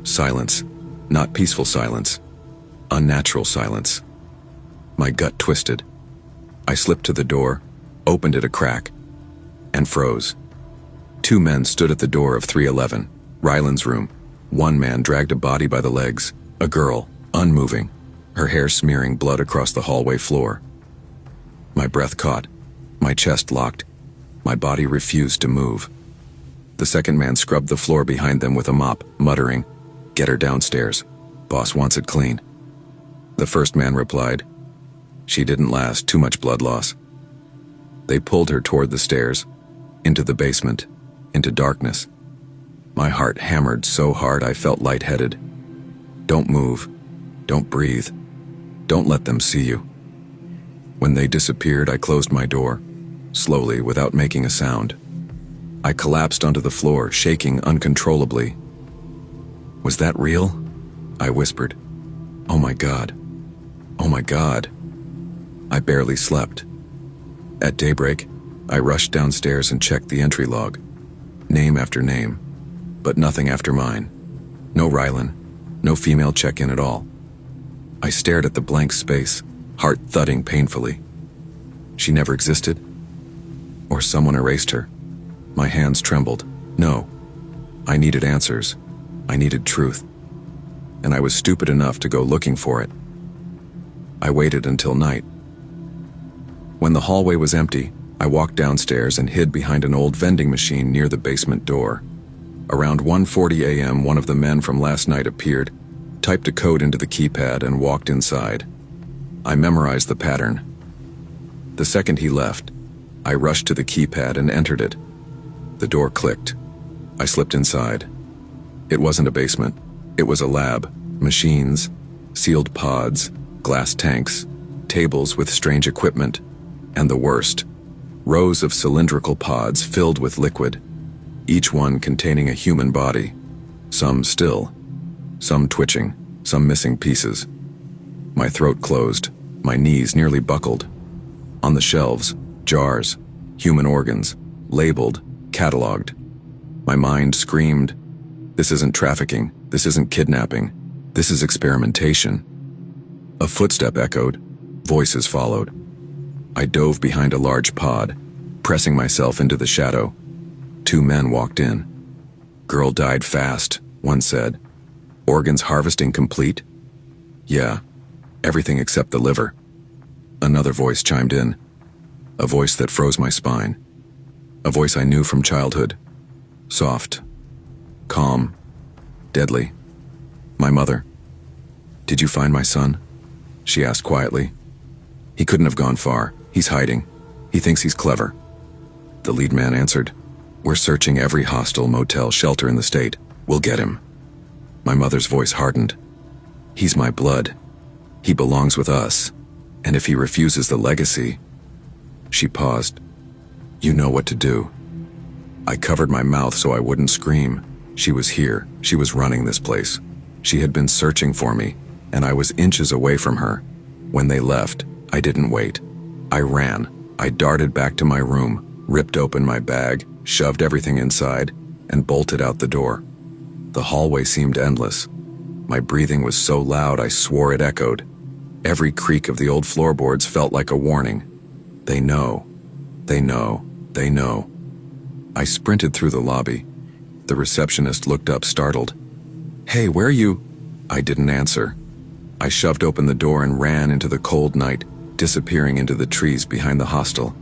Speaker 1: Silence. Not peaceful silence. Unnatural silence. My gut twisted. I slipped to the door, opened it a crack, and froze. 2 men stood at the door of 311, Ryland's room. One man dragged a body by the legs, a girl, unmoving, her hair smearing blood across the hallway floor. My breath caught, my chest locked, my body refused to move. The second man scrubbed the floor behind them with a mop, muttering, "Get her downstairs. Boss wants it clean." The first man replied, "She didn't last, too much blood loss." They pulled her toward the stairs, into the basement, into darkness. My heart hammered so hard I felt lightheaded. Don't move. Don't breathe. Don't let them see you. When they disappeared, I closed my door, slowly, without making a sound. I collapsed onto the floor, shaking uncontrollably. "Was that real?" I whispered. "Oh my God. Oh my God." I barely slept. At daybreak, I rushed downstairs and checked the entry log. Name after name, but nothing after mine. No Rylan, no female check-in at all. I stared at the blank space, heart thudding painfully. She never existed? Or someone erased her? My hands trembled. No. I needed answers. I needed truth. And I was stupid enough to go looking for it. I waited until night. When the hallway was empty, I walked downstairs and hid behind an old vending machine near the basement door. Around 1:40 a.m., one of the men from last night appeared, typed a code into the keypad, and walked inside. I memorized the pattern. The second he left, I rushed to the keypad and entered it. The door clicked. I slipped inside. It wasn't a basement. It was a lab. Machines, sealed pods, glass tanks, tables with strange equipment, and the worst, rows of cylindrical pods filled with liquid, each one containing a human body, some still, some twitching, some missing pieces. My throat closed, my knees nearly buckled. On the shelves, jars, human organs, labeled, cataloged. My mind screamed, "This isn't trafficking, this isn't kidnapping, this is experimentation." A footstep echoed, voices followed. I dove behind a large pod, pressing myself into the shadow. 2 men walked in. "Girl died fast," one said. "Organs harvesting complete?" "Yeah, everything except the liver." Another voice chimed in, a voice that froze my spine. A voice I knew from childhood. Soft, calm, deadly. My mother. "Did you find my son?" she asked quietly. "He couldn't have gone far. He's hiding. He thinks he's clever." The lead man answered, "We're searching every hostel, motel, shelter in the state. We'll get him." My mother's voice hardened. "He's my blood. He belongs with us. And if he refuses the legacy..." She paused. "You know what to do." I covered my mouth so I wouldn't scream. She was here. She was running this place. She had been searching for me, and I was inches away from her. When they left, I didn't wait. I ran, I darted back to my room, ripped open my bag, shoved everything inside, and bolted out the door. The hallway seemed endless. My breathing was so loud I swore it echoed. Every creak of the old floorboards felt like a warning. They know. They know. They know. I sprinted through the lobby. The receptionist looked up, startled. "Hey, where are you?" I didn't answer. I shoved open the door and ran into the cold night, disappearing into the trees behind the hostel.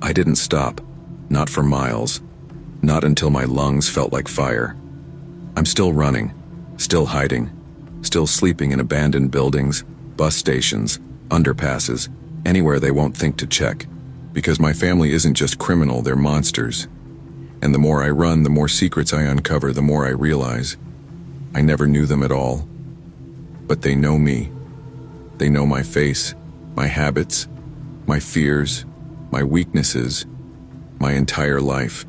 Speaker 1: I didn't stop, not for miles, not until my lungs felt like fire. I'm still running, still hiding, still sleeping in abandoned buildings, bus stations, underpasses, anywhere they won't think to check. Because my family isn't just criminal, they're monsters. And the more I run, the more secrets I uncover, the more I realize I never knew them at all. But they know me. They know my face, my habits, my fears, my weaknesses, my entire life.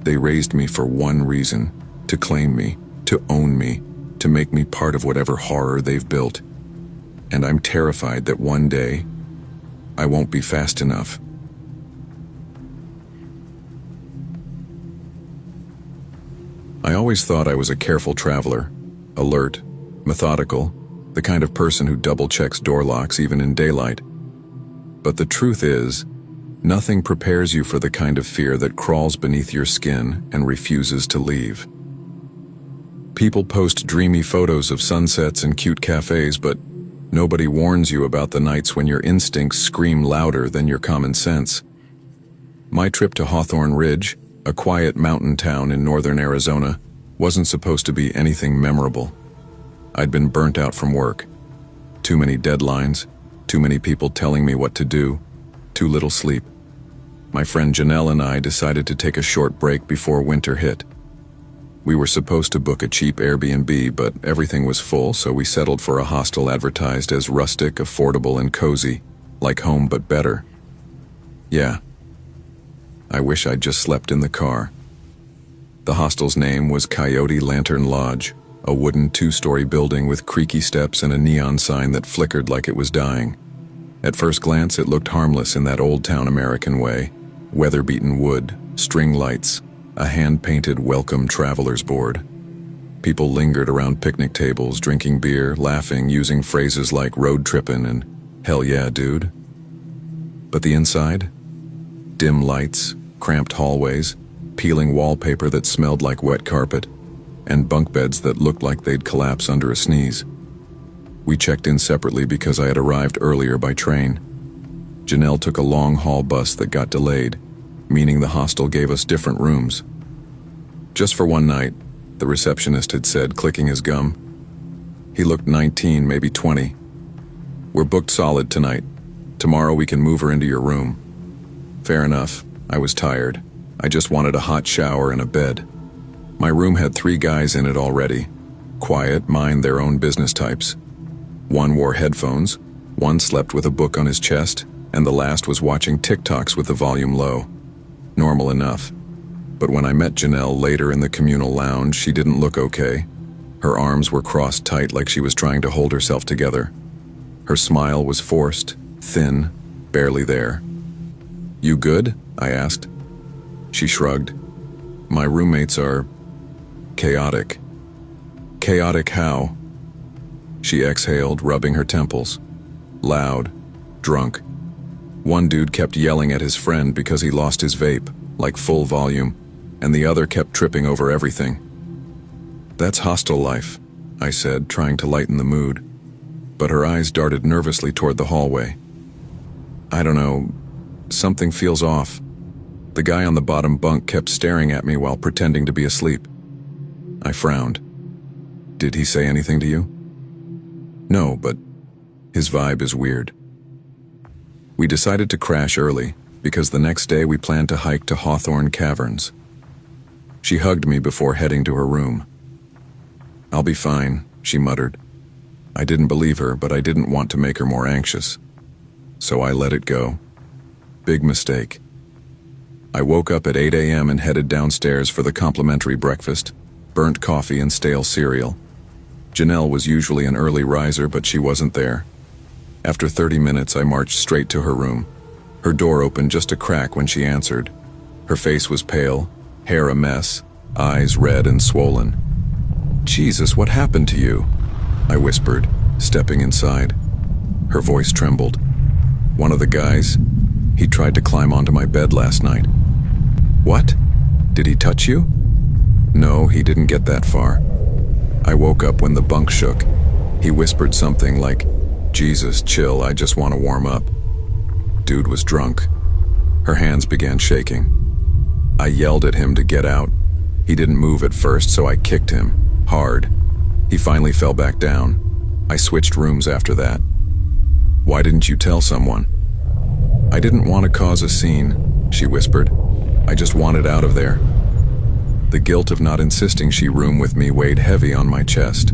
Speaker 1: They raised me for one reason, to claim me, to own me, to make me part of whatever horror they've built. And I'm terrified that one day, I won't be fast enough. I always thought I was a careful traveler, alert, methodical, the kind of person who double-checks door locks even in daylight. But the truth is, nothing prepares you for the kind of fear that crawls beneath your skin and refuses to leave. People post dreamy photos of sunsets and cute cafes, but nobody warns you about the nights when your instincts scream louder than your common sense. My trip to Hawthorne Ridge, a quiet mountain town in northern Arizona, wasn't supposed to be anything memorable. I'd been burnt out from work. Too many deadlines, too many people telling me what to do, too little sleep. My friend Janelle and I decided to take a short break before winter hit. We were supposed to book a cheap Airbnb, but everything was full, so we settled for a hostel advertised as rustic, affordable, and cozy, like home but better. Yeah. I wish I'd just slept in the car. The hostel's name was Coyote Lantern Lodge, a wooden two-story building with creaky steps and a neon sign that flickered like it was dying. At first glance, it looked harmless in that old-town American way. Weather-beaten wood, string lights, a hand-painted welcome traveler's board. People lingered around picnic tables, drinking beer, laughing, using phrases like road trippin' and hell yeah, dude. But the inside? Dim lights, cramped hallways, peeling wallpaper that smelled like wet carpet, and bunk beds that looked like they'd collapse under a sneeze. We checked in separately because I had arrived earlier by train. Janelle took a long-haul bus that got delayed, meaning the hostel gave us different rooms. Just for one night, the receptionist had said, clicking his gum. He looked 19, maybe 20. "We're booked solid tonight. Tomorrow we can move her into your room." Fair enough. I was tired. I just wanted a hot shower and a bed. My room had 3 guys in it already. Quiet, mind their own business types. One wore headphones, one slept with a book on his chest, and the last was watching TikToks with the volume low. Normal enough. But when I met Janelle later in the communal lounge, she didn't look okay. Her arms were crossed tight like she was trying to hold herself together. Her smile was forced, thin, barely there. "You good?" I asked. She shrugged. "My roommates are chaotic." "Chaotic how?" She exhaled, rubbing her temples. Loud, drunk. One dude kept yelling at his friend because he lost his vape, like full volume, and the other kept tripping over everything. "That's hostel life," I said, trying to lighten the mood. But her eyes darted nervously toward the hallway. "I don't know. Something feels off." The guy on the bottom bunk kept staring at me while pretending to be asleep. I frowned. "Did he say anything to you?" "No, but his vibe is weird." We decided to crash early, because the next day we planned to hike to Hawthorne Caverns. She hugged me before heading to her room. "I'll be fine," she muttered. I didn't believe her, but I didn't want to make her more anxious. So I let it go. Big mistake. I woke up at 8 a.m. and headed downstairs for the complimentary breakfast, burnt coffee and stale cereal. Janelle was usually an early riser, but she wasn't there. After 30 minutes, I marched straight to her room. Her door opened just a crack when she answered. Her face was pale, hair a mess, eyes red and swollen. "Jesus, what happened to you?" I whispered, stepping inside. Her voice trembled. "One of the guys, he tried to climb onto my bed last night." "What? Did he touch you?" "No, he didn't get that far." I woke up when the bunk shook. He whispered something like, "Jesus, chill, I just want to warm up." Dude was drunk. Her hands began shaking. I yelled at him to get out. He didn't move at first, so I kicked him, hard. He finally fell back down. I switched rooms after that. "Why didn't you tell someone?" "I didn't want to cause a scene," she whispered. "I just wanted out of there." The guilt of not insisting she room with me weighed heavy on my chest.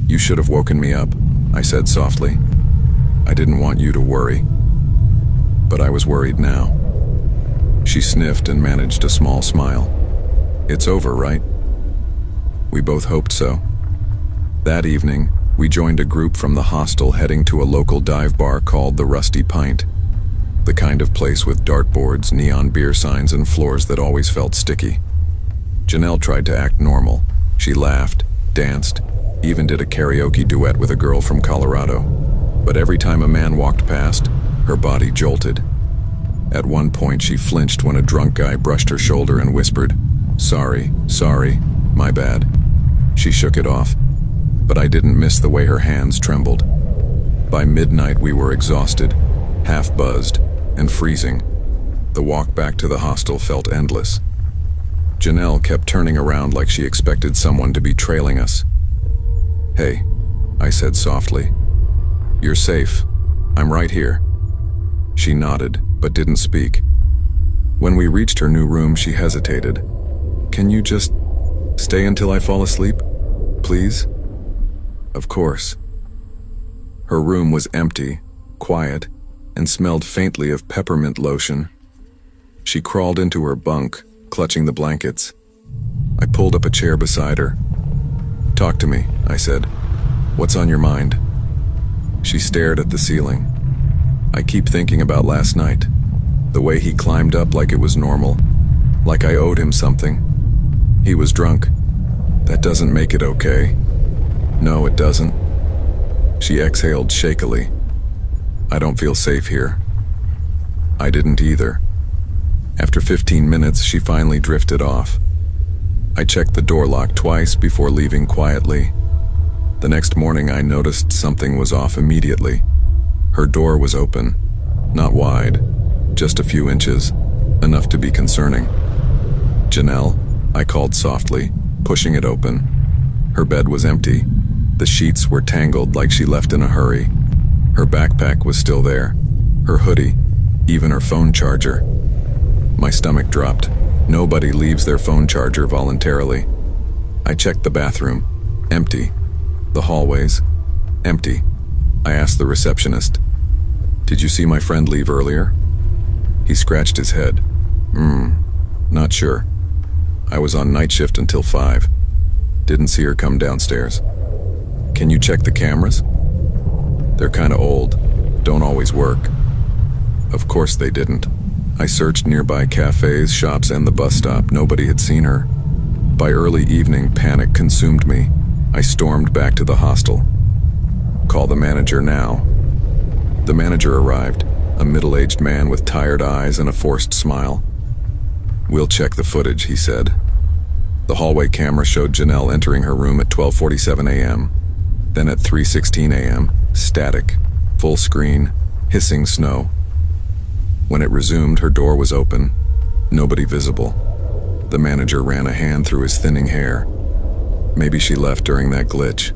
Speaker 1: "You should have woken me up," I said softly. "I didn't want you to worry." But I was worried now. She sniffed and managed a small smile. "It's over, right?" We both hoped so. That evening, we joined a group from the hostel heading to a local dive bar called the Rusty Pint. The kind of place with dartboards, neon beer signs, and floors that always felt sticky. Janelle tried to act normal. She laughed, danced, even did a karaoke duet with a girl from Colorado. But every time a man walked past, her body jolted. At one point, she flinched when a drunk guy brushed her shoulder and whispered, sorry, my bad." She shook it off, but I didn't miss the way her hands trembled. By midnight, we were exhausted, half buzzed, and freezing. The walk back to the hostel felt endless. Janelle kept turning around like she expected someone to be trailing us. "Hey," I said softly. "You're safe. I'm right here." She nodded, but didn't speak. When we reached her new room, she hesitated. "Can you just stay until I fall asleep, please?" "Of course." Her room was empty, quiet, and smelled faintly of peppermint lotion. She crawled into her bunk, clutching the blankets. I pulled up a chair beside her. "Talk to me," I said. "What's on your mind?" She stared at the ceiling. "I keep thinking about last night. The way he climbed up like it was normal. Like I owed him something. He was drunk. That doesn't make it okay." "No, it doesn't." She exhaled shakily. "I don't feel safe here." I didn't either. After 15 minutes, she finally drifted off. I checked the door lock twice before leaving quietly. The next morning, I noticed something was off immediately. Her door was open. Not wide, just a few inches, enough to be concerning. "Janelle," I called softly, pushing it open. Her bed was empty. The sheets were tangled like she left in a hurry. Her backpack was still there, her hoodie, even her phone charger. My stomach dropped. Nobody leaves their phone charger voluntarily. I checked the bathroom. Empty. The hallways. Empty. I asked the receptionist, "Did you see my friend leave earlier?" He scratched his head. Not sure. I was on night shift until 5. Didn't see her come downstairs." "Can you check the cameras?" "They're kinda old. Don't always work." Of course they didn't. I searched nearby cafes, shops, and the bus stop. Nobody had seen her. By early evening, panic consumed me. I stormed back to the hostel. "Call the manager now." The manager arrived, a middle-aged man with tired eyes and a forced smile. "We'll check the footage," he said. The hallway camera showed Janelle entering her room at 12:47 a.m. Then at 3:16 a.m., static, full screen, hissing snow. When it resumed, her door was open. Nobody visible. The manager ran a hand through his thinning hair. Maybe she left during that glitch.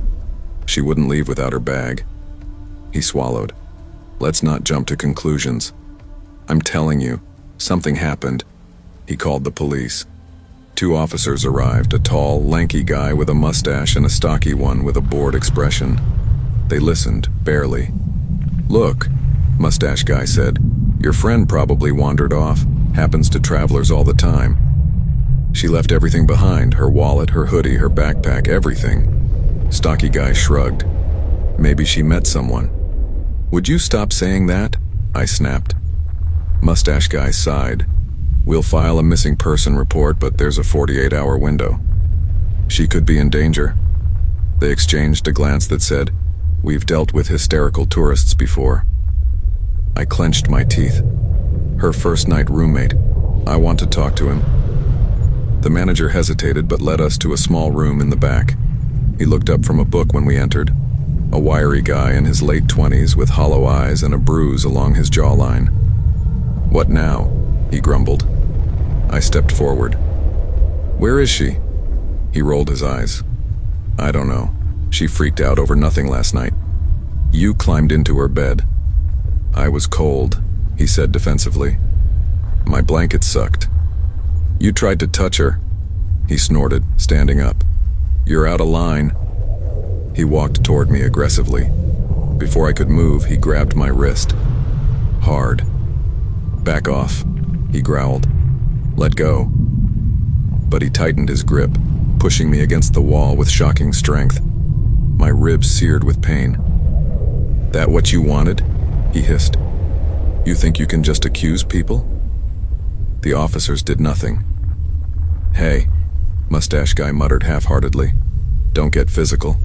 Speaker 1: She wouldn't leave without her bag. He swallowed. "Let's not jump to conclusions. I'm telling you, something happened." He called the police. 2 officers arrived, a tall, lanky guy with a mustache and a stocky one with a bored expression. They listened, barely. "Look," mustache guy said, "your friend probably wandered off. Happens to travelers all the time. She left everything behind, her wallet, her hoodie, her backpack, everything." Stocky guy shrugged. "Maybe she met someone." "Would you stop saying that?" I snapped. Mustache guy sighed. We'll file a missing person report, but there's a 48-hour window. She could be in danger. They exchanged a glance that said, "We've dealt with hysterical tourists before." I clenched my teeth. Her first-night roommate. I want to talk to him. The manager hesitated but led us to a small room in the back. He looked up from a book when we entered. A wiry guy in his late 20s with hollow eyes and a bruise along his jawline. "What now?" he grumbled. I stepped forward. "Where is she?" He rolled his eyes. "I don't know. She freaked out over nothing last night. You climbed into her bed." "I was cold," he said defensively. "My blanket sucked." "You tried to touch her," he snorted, standing up. "You're out of line." He walked toward me aggressively. Before I could move, he grabbed my wrist. Hard. "Back off," he growled. "Let go." But he tightened his grip, pushing me against the wall with shocking strength. My ribs seared with pain. "That what you wanted?" he hissed. "You think you can just accuse people?" The officers did nothing. "Hey," mustache guy muttered half-heartedly. "Don't get physical."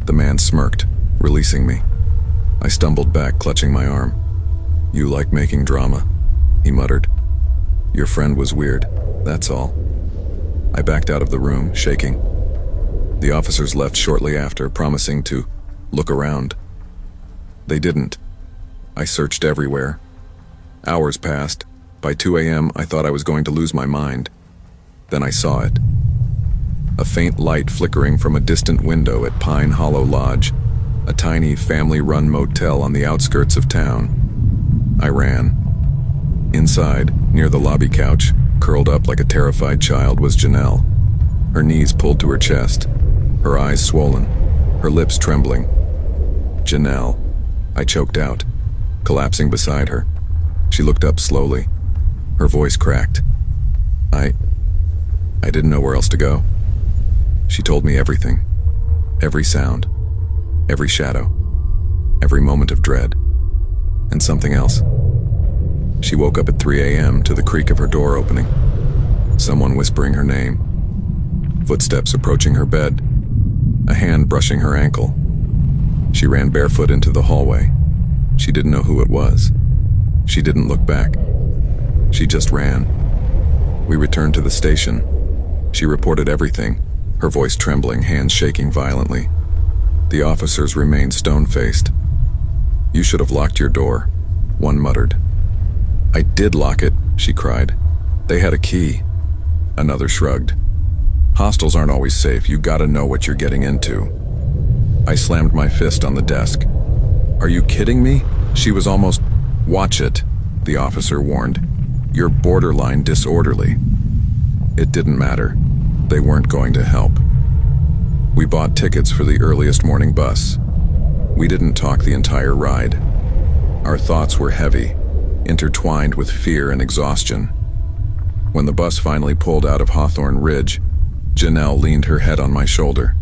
Speaker 1: The man smirked, releasing me. I stumbled back, clutching my arm. "You like making drama," he muttered. "Your friend was weird, that's all." I backed out of the room, shaking. The officers left shortly after, promising to look around. They didn't. I searched everywhere. Hours passed. By 2 a.m., I thought I was going to lose my mind. Then I saw it. A faint light flickering from a distant window at Pine Hollow Lodge, a tiny family-run motel on the outskirts of town. I ran. Inside, near the lobby couch, curled up like a terrified child, was Janelle. Her knees pulled to her chest, her eyes swollen, her lips trembling. "Janelle," I choked out, collapsing beside her. She looked up slowly. Her voice cracked. I didn't know where else to go. She told me everything. Every sound. Every shadow. Every moment of dread. And something else. She woke up at 3 a.m. to the creak of her door opening. Someone whispering her name. Footsteps approaching her bed. A hand brushing her ankle. She ran barefoot into the hallway. She didn't know who it was. She didn't look back. She just ran. We returned to the station. She reported everything, her voice trembling, hands shaking violently. The officers remained stone-faced. "You should have locked your door," one muttered. "I did lock it," she cried. "They had a key." Another shrugged. "Hostels aren't always safe. You gotta know what you're getting into." I slammed my fist on the desk. "Are you kidding me?" She was almost... "Watch it," the officer warned. "You're borderline disorderly." It didn't matter. They weren't going to help. We bought tickets for the earliest morning bus. We didn't talk the entire ride. Our thoughts were heavy, intertwined with fear and exhaustion. When the bus finally pulled out of Hawthorne Ridge, Janelle leaned her head on my shoulder.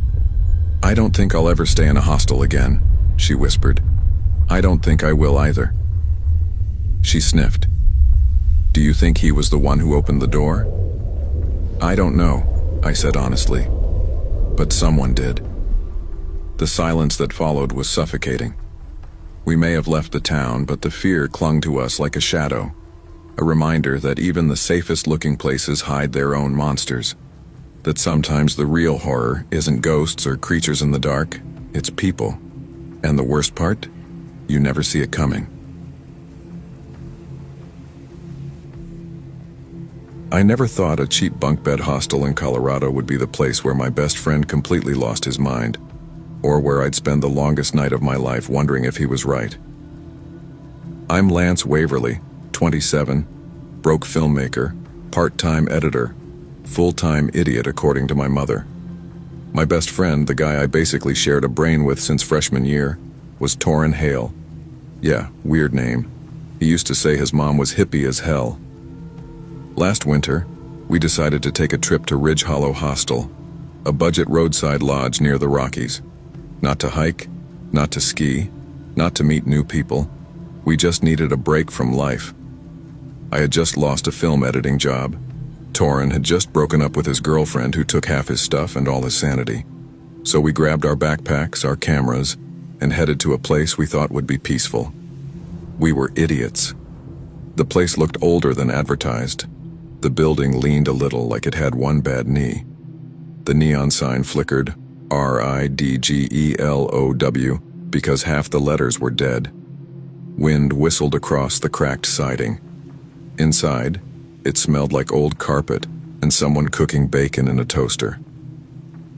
Speaker 1: "I don't think I'll ever stay in a hostel again," she whispered. "I don't think I will either." She sniffed. "Do you think he was the one who opened the door?" "I don't know," I said honestly. "But someone did." The silence that followed was suffocating. We may have left the town, but the fear clung to us like a shadow, a reminder that even the safest-looking places hide their own monsters, that sometimes the real horror isn't ghosts or creatures in the dark, it's people. And the worst part? You never see it coming. I never thought a cheap bunk bed hostel in Colorado would be the place where my best friend completely lost his mind, or where I'd spend the longest night of my life wondering if he was right. I'm Lance Waverly, 27, broke filmmaker, part-time editor, full-time idiot according to my mother. My best friend, the guy I basically shared a brain with since freshman year, was Torrin Hale. Yeah, weird name. He used to say his mom was hippie as hell. Last winter, we decided to take a trip to Ridge Hollow Hostel, a budget roadside lodge near the Rockies. Not to hike, not to ski, not to meet new people. We just needed a break from life, I had just lost a film editing job. Torin had just broken up with his girlfriend who took half his stuff and all his sanity. So we grabbed our backpacks, our cameras, and headed to a place we thought would be peaceful. We were idiots. The place looked older than advertised. The building leaned a little like it had one bad knee. The neon sign flickered, RIDGELOW, because half the letters were dead. Wind whistled across the cracked siding. Inside, it smelled like old carpet and someone cooking bacon in a toaster.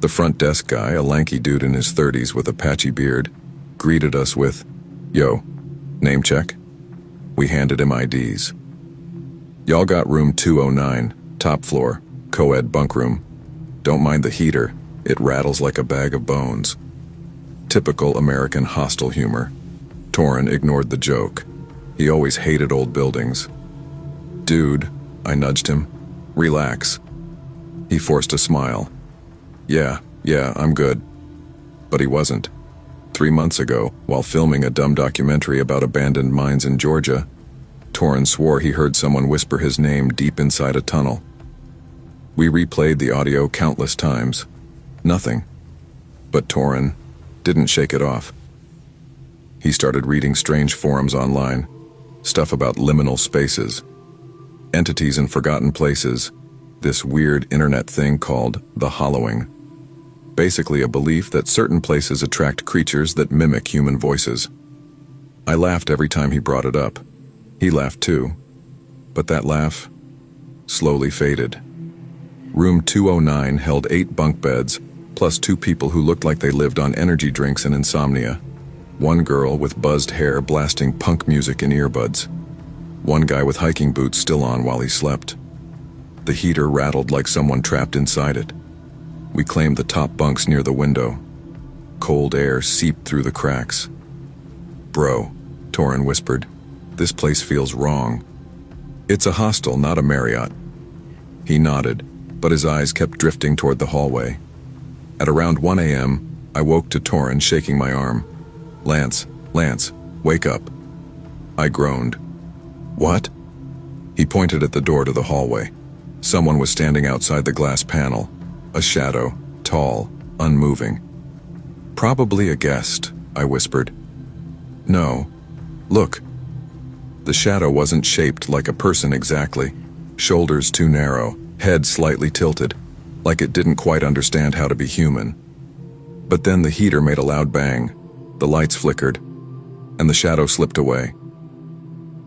Speaker 1: The front desk guy, a lanky dude in his 30s with a patchy beard, greeted us with, "Yo, name check?" We handed him IDs. "Y'all got room 209, top floor, co-ed bunk room. Don't mind the heater, it rattles like a bag of bones." Typical American hostel humor. Torin ignored the joke. He always hated old buildings. "Dude," I nudged him, "relax." He forced a smile. Yeah, I'm good." But he wasn't. 3 months ago, while filming a dumb documentary about abandoned mines in Georgia, Torin swore he heard someone whisper his name deep inside a tunnel. We replayed the audio countless times. Nothing. But Torin didn't shake it off. He started reading strange forums online, stuff about liminal spaces, entities in forgotten places, this weird internet thing called the hollowing. Basically a belief that certain places attract creatures that mimic human voices. I laughed every time he brought it up. He laughed too. But that laugh slowly faded. Room 209 held 8 bunk beds, plus 2 people who looked like they lived on energy drinks and insomnia. One girl with buzzed hair blasting punk music in earbuds. One guy with hiking boots still on while he slept. The heater rattled like someone trapped inside it. We claimed the top bunks near the window. Cold air seeped through the cracks. "Bro," Torin whispered, "this place feels wrong." "It's a hostel, not a Marriott." He nodded, but his eyes kept drifting toward the hallway. At around 1 a.m., I woke to Torin shaking my arm. Lance, wake up." I groaned. "What?" He pointed at the door to the hallway. Someone was standing outside the glass panel. A shadow, tall, unmoving. "Probably a guest," I whispered. "No. Look." The shadow wasn't shaped like a person exactly. Shoulders too narrow, head slightly tilted, like it didn't quite understand how to be human. But then the heater made a loud bang, the lights flickered, and the shadow slipped away.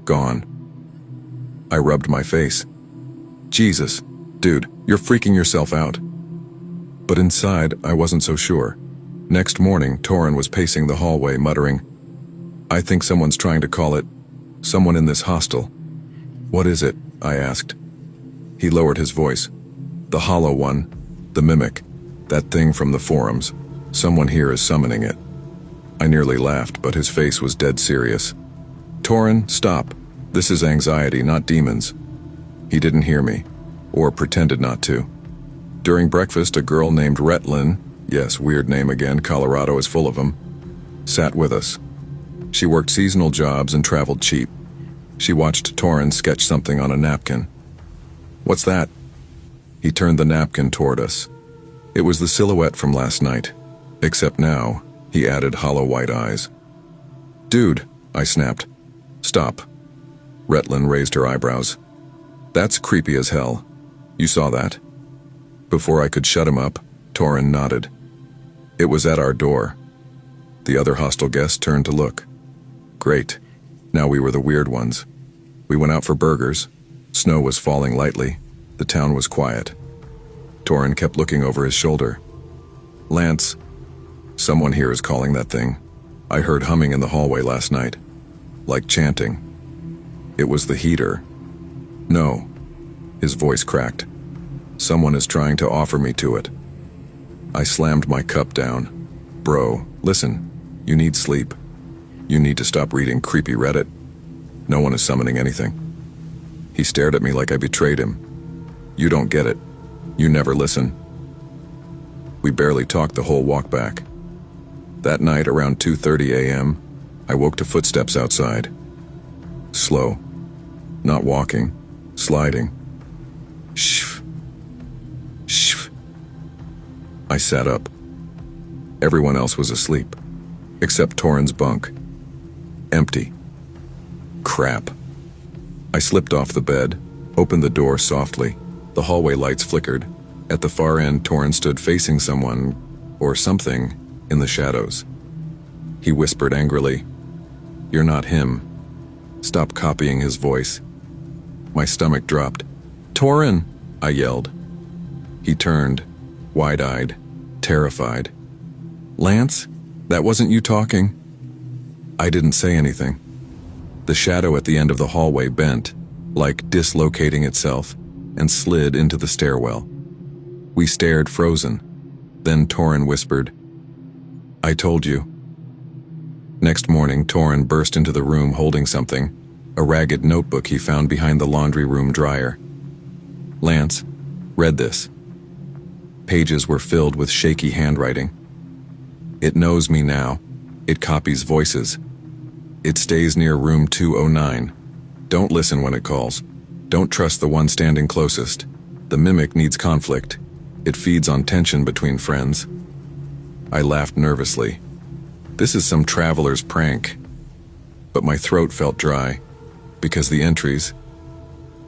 Speaker 1: Gone. I rubbed my face. "Jesus, dude, you're freaking yourself out." But inside, I wasn't so sure. Next morning, Torin was pacing the hallway, muttering, "I think someone's trying to call it someone in this hostel." "What is it?" I asked. He lowered his voice. "The hollow one, the mimic, that thing from the forums. Someone here is summoning it." I nearly laughed, but his face was dead serious. "Torin, stop. This is anxiety, not demons." He didn't hear me, or pretended not to. During breakfast, a girl named Retlin, yes, weird name again, Colorado is full of them, sat with us. She worked seasonal jobs and traveled cheap. She watched Torin sketch something on a napkin. "What's that?" He turned the napkin toward us. It was the silhouette from last night, except now, he added hollow white eyes. "Dude," I snapped. "Stop." Retlin raised her eyebrows. "That's creepy as hell. You saw that?" Before I could shut him up, Torin nodded. "It was at our door." The other hostel guests turned to look. Great. Now we were the weird ones. We went out for burgers. Snow was falling lightly. The town was quiet. Torin kept looking over his shoulder. "Lance, someone here is calling that thing. I heard humming in the hallway last night. Like chanting." "It was the heater." "No." His voice cracked. "Someone is trying to offer me to it." I slammed my cup down. "Bro, listen. You need sleep. You need to stop reading creepy Reddit. No one is summoning anything." He stared at me like I betrayed him. "You don't get it. You never listen." We barely talked the whole walk back. That night, around 2:30 a.m., I woke to footsteps outside. Slow. Not walking, sliding. Shh. Shh. I sat up. Everyone else was asleep, except Torin's bunk. Empty. Crap. I slipped off the bed, opened the door softly. The hallway lights flickered. At the far end, Torin stood facing someone, or something, in the shadows. He whispered angrily, "You're not him." Stop copying his voice. My stomach dropped. "Torin!" I yelled. He turned, wide-eyed, terrified. "Lance, that wasn't you talking." I didn't say anything. The shadow at the end of the hallway bent, like dislocating itself, and slid into the stairwell. We stared frozen. Then Torin whispered, "I told you." Next morning, Torin burst into the room holding something, a ragged notebook he found behind the laundry room dryer. "Lance, read this." Pages were filled with shaky handwriting. "It knows me now. It copies voices. It stays near room 209. Don't listen when it calls. Don't trust the one standing closest. The mimic needs conflict. It feeds on tension between friends." I laughed nervously. This is some traveler's prank. But my throat felt dry, because the entries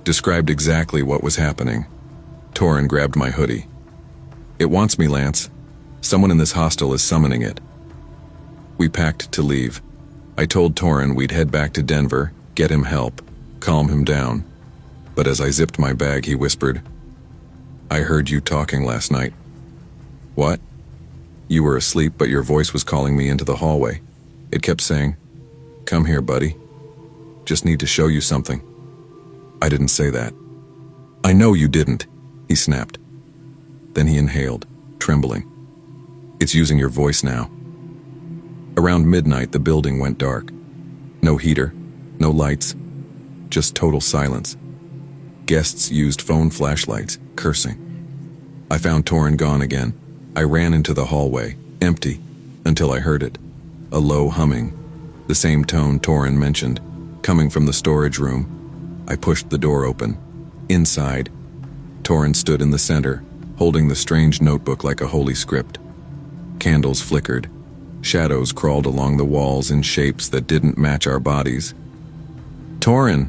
Speaker 1: described exactly what was happening. Torin grabbed my hoodie. "It wants me, Lance. Someone in this hostel is summoning it." We packed to leave. I told Torin we'd head back to Denver, get him help, calm him down. But as I zipped my bag, he whispered, "I heard you talking last night." "What?" "You were asleep, but your voice was calling me into the hallway. It kept saying, 'Come here, buddy. Just need to show you something.'" I didn't say that. "I know you didn't," he snapped. Then he inhaled, trembling. "It's using your voice now." Around midnight, the building went dark. No heater, no lights, just total silence. Guests used phone flashlights, cursing. I found Torin gone again. I ran into the hallway, empty, until I heard it. A low humming, the same tone Torin mentioned, coming from the storage room. I pushed the door open. Inside, Torin stood in the center, holding the strange notebook like a holy script. Candles flickered. Shadows crawled along the walls in shapes that didn't match our bodies. "Torin,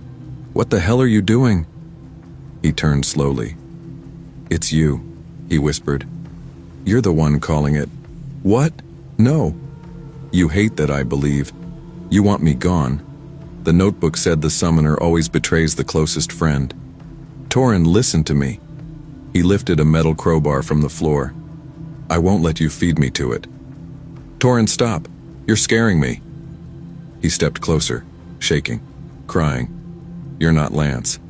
Speaker 1: what the hell are you doing?" He turned slowly. "It's you," he whispered. "You're the one calling it." "What? No." "You hate that, I believe. You want me gone." The notebook said the summoner always betrays the closest friend. "Torin, listen to me." He lifted a metal crowbar from the floor. "I won't let you feed me to it." "Torin, stop. You're scaring me." He stepped closer, shaking, crying. "You're not Lance.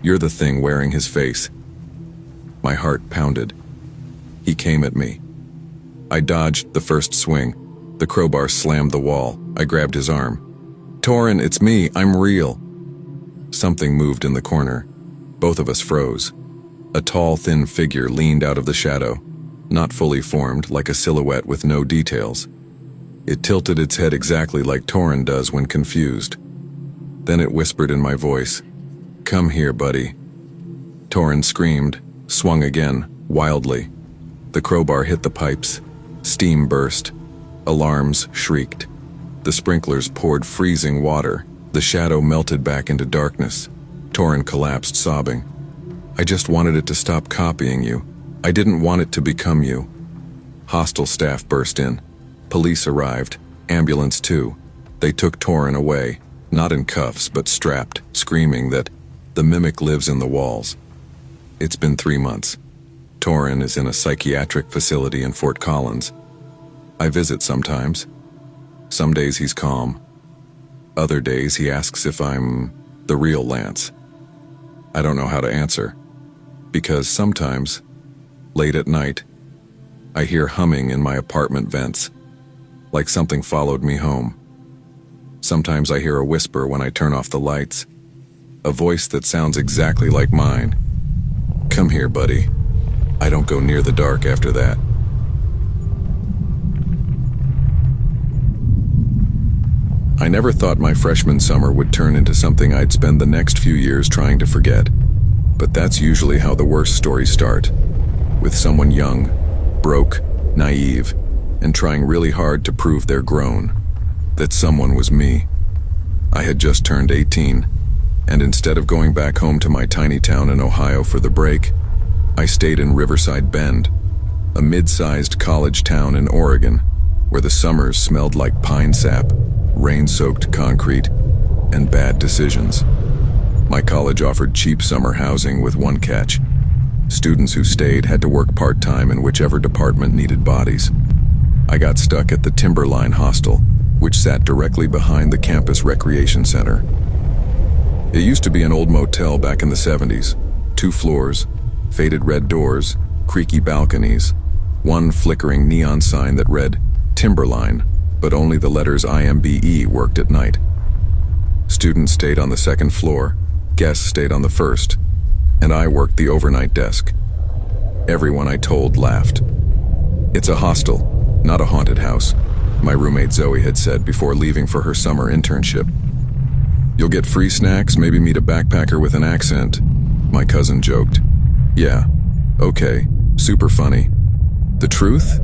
Speaker 1: You're the thing wearing his face." My heart pounded. He came at me. I dodged the first swing. The crowbar slammed the wall. I grabbed his arm. "Torin, it's me. I'm real." Something moved in the corner. Both of us froze. A tall, thin figure leaned out of the shadow, not fully formed, like a silhouette with no details. It tilted its head exactly like Torin does when confused. Then it whispered in my voice, "Come here, buddy." Torin screamed, swung again, wildly. The crowbar hit the pipes. Steam burst. Alarms shrieked. The sprinklers poured freezing water. The shadow melted back into darkness. Torin collapsed, sobbing. "I just wanted it to stop copying you. I didn't want it to become you." Hostel staff burst in. Police arrived. Ambulance too. They took Torin away, not in cuffs but strapped, screaming that the mimic lives in the walls. It's been 3 months. Torin is in a psychiatric facility in Fort Collins. I visit sometimes. Some days he's calm. Other days he asks if I'm the real Lance. I don't know how to answer, because sometimes, late at night, I hear humming in my apartment vents, like something followed me home. Sometimes I hear a whisper when I turn off the lights, a voice that sounds exactly like mine. "Come here, buddy." I don't go near the dark after that. I never thought my freshman summer would turn into something I'd spend the next few years trying to forget. But that's usually how the worst stories start, with someone young, broke, naive, and trying really hard to prove they're grown. That someone was me. I had just turned 18, and instead of going back home to my tiny town in Ohio for the break, I stayed in Riverside Bend, a mid-sized college town in Oregon, where the summers smelled like pine sap, rain-soaked concrete, and bad decisions. My college offered cheap summer housing with one catch. Students who stayed had to work part-time in whichever department needed bodies. I got stuck at the Timberline Hostel, which sat directly behind the campus recreation center. It used to be an old motel back in the 70s. 2 floors, faded red doors, creaky balconies, one flickering neon sign that read Timberline, but only the letters IMBE worked at night. Students stayed on the 2nd floor, guests stayed on the 1st, and I worked the overnight desk. Everyone I told laughed. "It's a hostel, not a haunted house," my roommate Zoe had said before leaving for her summer internship. "You'll get free snacks, maybe meet a backpacker with an accent," my cousin joked. "Yeah, okay, super funny." The truth?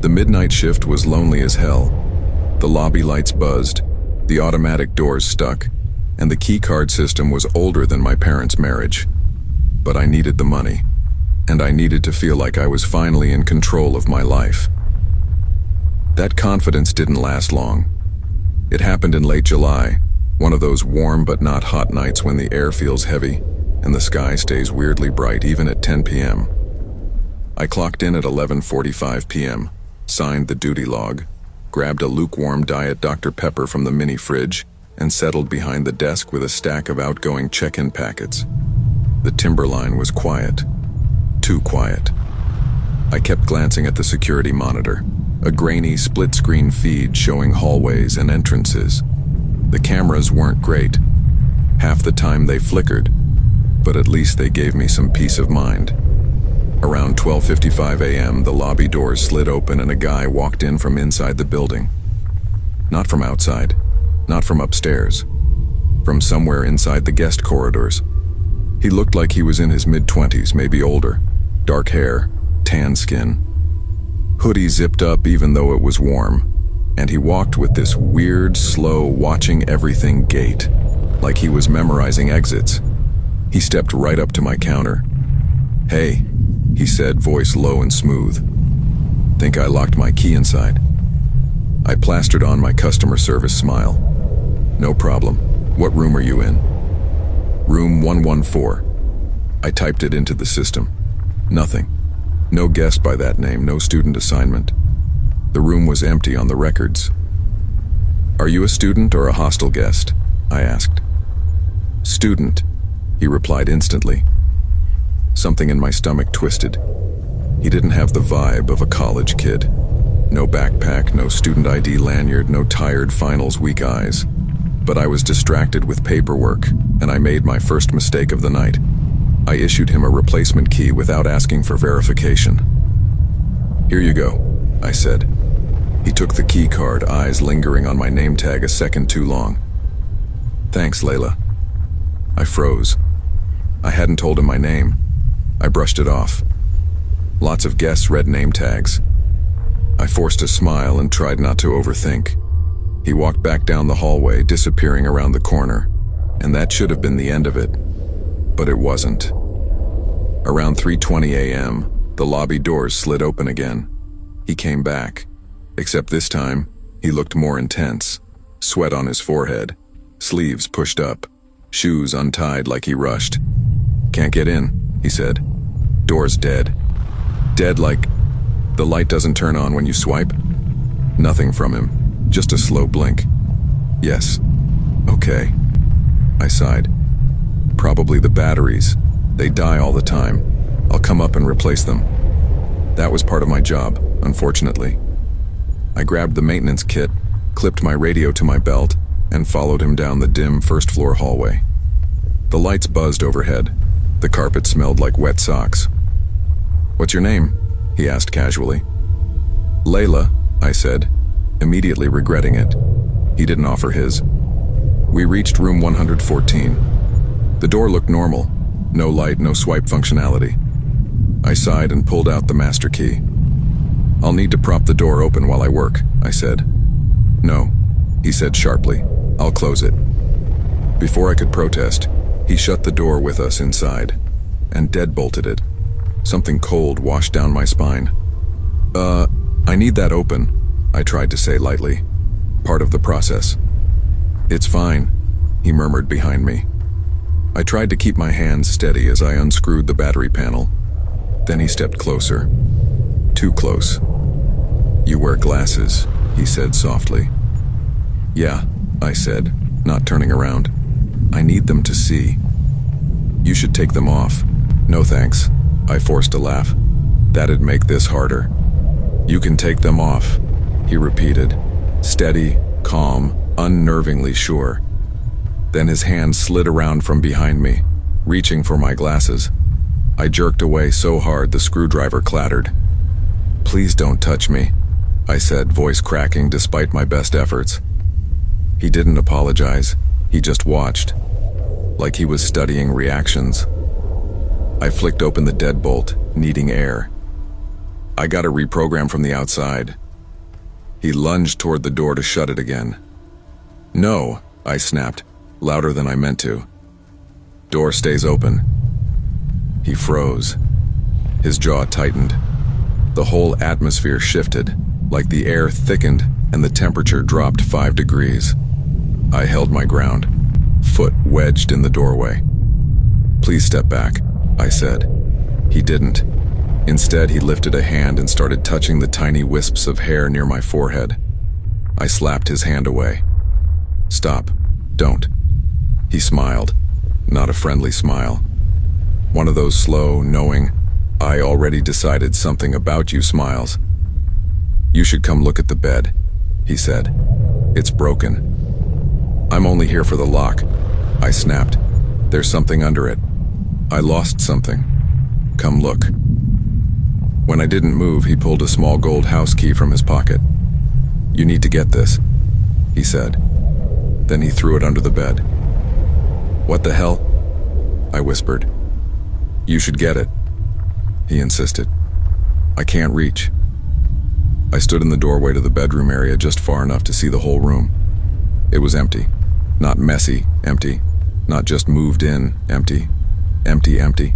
Speaker 1: The midnight shift was lonely as hell. The lobby lights buzzed, the automatic doors stuck, and the key card system was older than my parents' marriage. But I needed the money, and I needed to feel like I was finally in control of my life. That confidence didn't last long. It happened in late July, one of those warm but not hot nights when the air feels heavy and the sky stays weirdly bright even at 10 p.m. I clocked in at 11:45 p.m., signed the duty log, grabbed a lukewarm Diet Dr. Pepper from the mini fridge, and settled behind the desk with a stack of outgoing check-in packets. The Timberline was quiet. Too quiet. I kept glancing at the security monitor, a grainy split-screen feed showing hallways and entrances. The cameras weren't great. Half the time they flickered, but at least they gave me some peace of mind. Around 12:55 a.m., the lobby doors slid open and a guy walked in from inside the building. Not from outside, not from upstairs, from somewhere inside the guest corridors. He looked like he was in his mid-20s, maybe older. Dark hair, tan skin. Hoodie zipped up even though it was warm, and he walked with this weird, slow, watching everything gait, like he was memorizing exits. He stepped right up to my counter. "Hey," he said, voice low and smooth. "Think I locked my key inside?" I plastered on my customer service smile. "No problem. What room are you in?" "Room 114. I typed it into the system. Nothing. No guest by that name, no student assignment. The room was empty on the records. "Are you a student or a hostel guest?" I asked. "Student," he replied instantly. Something in my stomach twisted. He didn't have the vibe of a college kid. No backpack, no student ID lanyard, no tired finals week eyes. But I was distracted with paperwork, and I made my first mistake of the night. I issued him a replacement key without asking for verification. "Here you go," I said. He took the key card, eyes lingering on my name tag a second too long. "Thanks, Layla." I froze. I hadn't told him my name. I brushed it off. Lots of guests read name tags. I forced a smile and tried not to overthink. He walked back down the hallway, disappearing around the corner, and that should have been the end of it. But it wasn't. Around 3:20 a.m., the lobby doors slid open again. He came back, except this time, he looked more intense. Sweat on his forehead, sleeves pushed up, shoes untied like he rushed. "Can't get in," he said. "Door's dead." "Dead like the light doesn't turn on when you swipe?" Nothing from him, just a slow blink. "Yes." "Okay." I sighed. "Probably the batteries. They die all the time. I'll come up and replace them." That was part of my job, unfortunately. I grabbed the maintenance kit, clipped my radio to my belt, and followed him down the dim first-floor hallway. The lights buzzed overhead. The carpet smelled like wet socks. "What's your name?" he asked casually. "Layla," I said, immediately regretting it. He didn't offer his. We reached room 114. The door looked normal. No light, no swipe functionality. I sighed and pulled out the master key. "I'll need to prop the door open while I work," I said. "No," he said sharply. "I'll close it." Before I could protest, he shut the door with us inside and deadbolted it. Something cold washed down my spine. I need that open," I tried to say lightly. "Part of the process." "It's fine," he murmured behind me. I tried to keep my hands steady as I unscrewed the battery panel. Then he stepped closer. Too close. "You wear glasses," he said softly. "Yeah," I said, not turning around. "I need them to see." "You should take them off." "No thanks," I forced a laugh. "That'd make this harder." "You can take them off," he repeated, steady, calm, unnervingly sure. Then his hand slid around from behind me, reaching for my glasses. I jerked away so hard the screwdriver clattered. "Please don't touch me," I said, voice cracking despite my best efforts. He didn't apologize, he just watched, like he was studying reactions. I flicked open the deadbolt, needing air. "I got a reprogram from the outside." He lunged toward the door to shut it again. "No," I snapped, louder than I meant to. "Door stays open." He froze. His jaw tightened. The whole atmosphere shifted, like the air thickened and the temperature dropped 5 degrees. I held my ground, foot wedged in the doorway. "Please step back," I said. He didn't. Instead, he lifted a hand and started touching the tiny wisps of hair near my forehead. I slapped his hand away. "Stop. Don't." He smiled, not a friendly smile. One of those slow, knowing, "I already decided something about you" smiles. "You should come look at the bed," he said. "It's broken." "I'm only here for the lock," I snapped. "There's something under it. I lost something. Come look." When I didn't move, he pulled a small gold house key from his pocket. "You need to get this," he said. Then he threw it under the bed. "What the hell?" I whispered. "You should get it," he insisted. "I can't reach." I stood in the doorway to the bedroom area just far enough to see the whole room. It was empty. Not messy, empty. Not just moved in, empty. Empty, empty.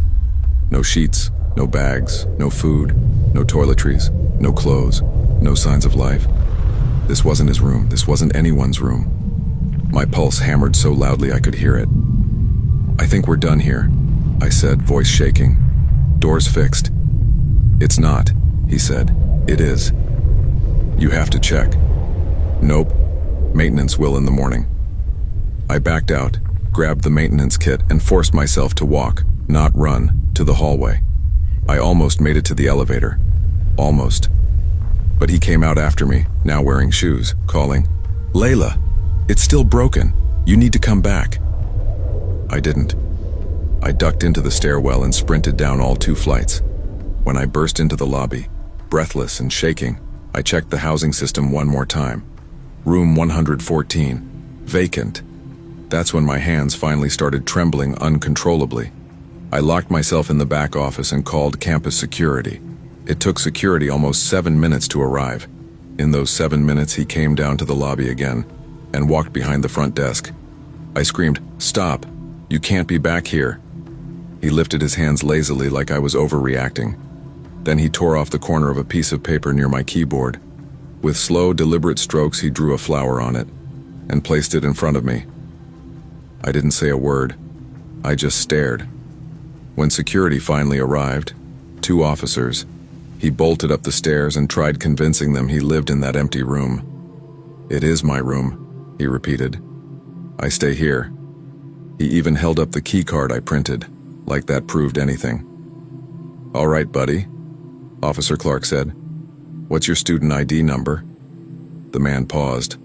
Speaker 1: No sheets, no bags, no food, no toiletries, no clothes, no signs of life. This wasn't his room. This wasn't anyone's room. My pulse hammered so loudly I could hear it. "I think we're done here," I said, voice shaking. "Door's fixed." "It's not," he said. "It is. You have to check." "Nope. Maintenance will in the morning." I backed out, grabbed the maintenance kit, and forced myself to walk, not run, to the hallway. I almost made it to the elevator. Almost. But he came out after me, now wearing shoes, calling, "Layla, it's still broken. You need to come back." I didn't. I ducked into the stairwell and sprinted down all 2 flights. When I burst into the lobby, breathless and shaking, I checked the housing system one more time. Room 114, vacant. That's when my hands finally started trembling uncontrollably. I locked myself in the back office and called campus security. It took security almost 7 minutes to arrive. In those 7 minutes, he came down to the lobby again and walked behind the front desk. I screamed, "Stop! You can't be back here." He lifted his hands lazily like I was overreacting. Then he tore off the corner of a piece of paper near my keyboard. With slow, deliberate strokes, he drew a flower on it and placed it in front of me. I didn't say a word. I just stared. When security finally arrived, 2 officers, he bolted up the stairs and tried convincing them he lived in that empty room. "It is my room," he repeated. "I stay here." He even held up the key card I printed, like that proved anything. "All right, buddy," Officer Clark said. "What's your student ID number?" The man paused.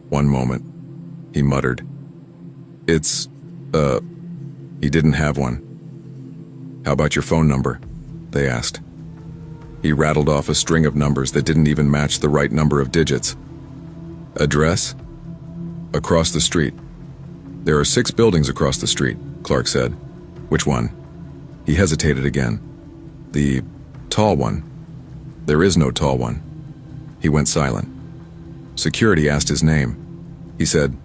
Speaker 1: One moment," he muttered. "It's, He didn't have one. "How about your phone number?" they asked. He rattled off a string of numbers that didn't even match the right number of digits. "Address?" "Across the street." "There are 6 buildings across the street," Clark said. Which one? He hesitated again. The tall one. There is no tall one. He went silent. Security asked his name. He said,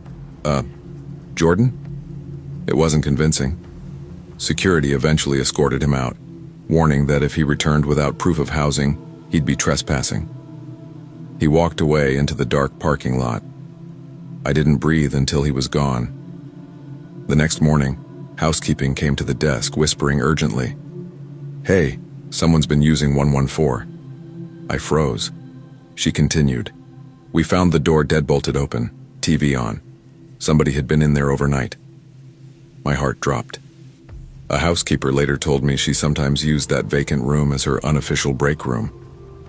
Speaker 1: Jordan? It wasn't convincing. Security eventually escorted him out, warning that if he returned without proof of housing, he'd be trespassing. He walked away into the dark parking lot. I didn't breathe until he was gone. The next morning, housekeeping came to the desk, whispering urgently, "Hey, someone's been using 114. I froze. She continued, "We found the door deadbolted open, TV on. Somebody had been in there overnight." My heart dropped. A housekeeper later told me she sometimes used that vacant room as her unofficial break room.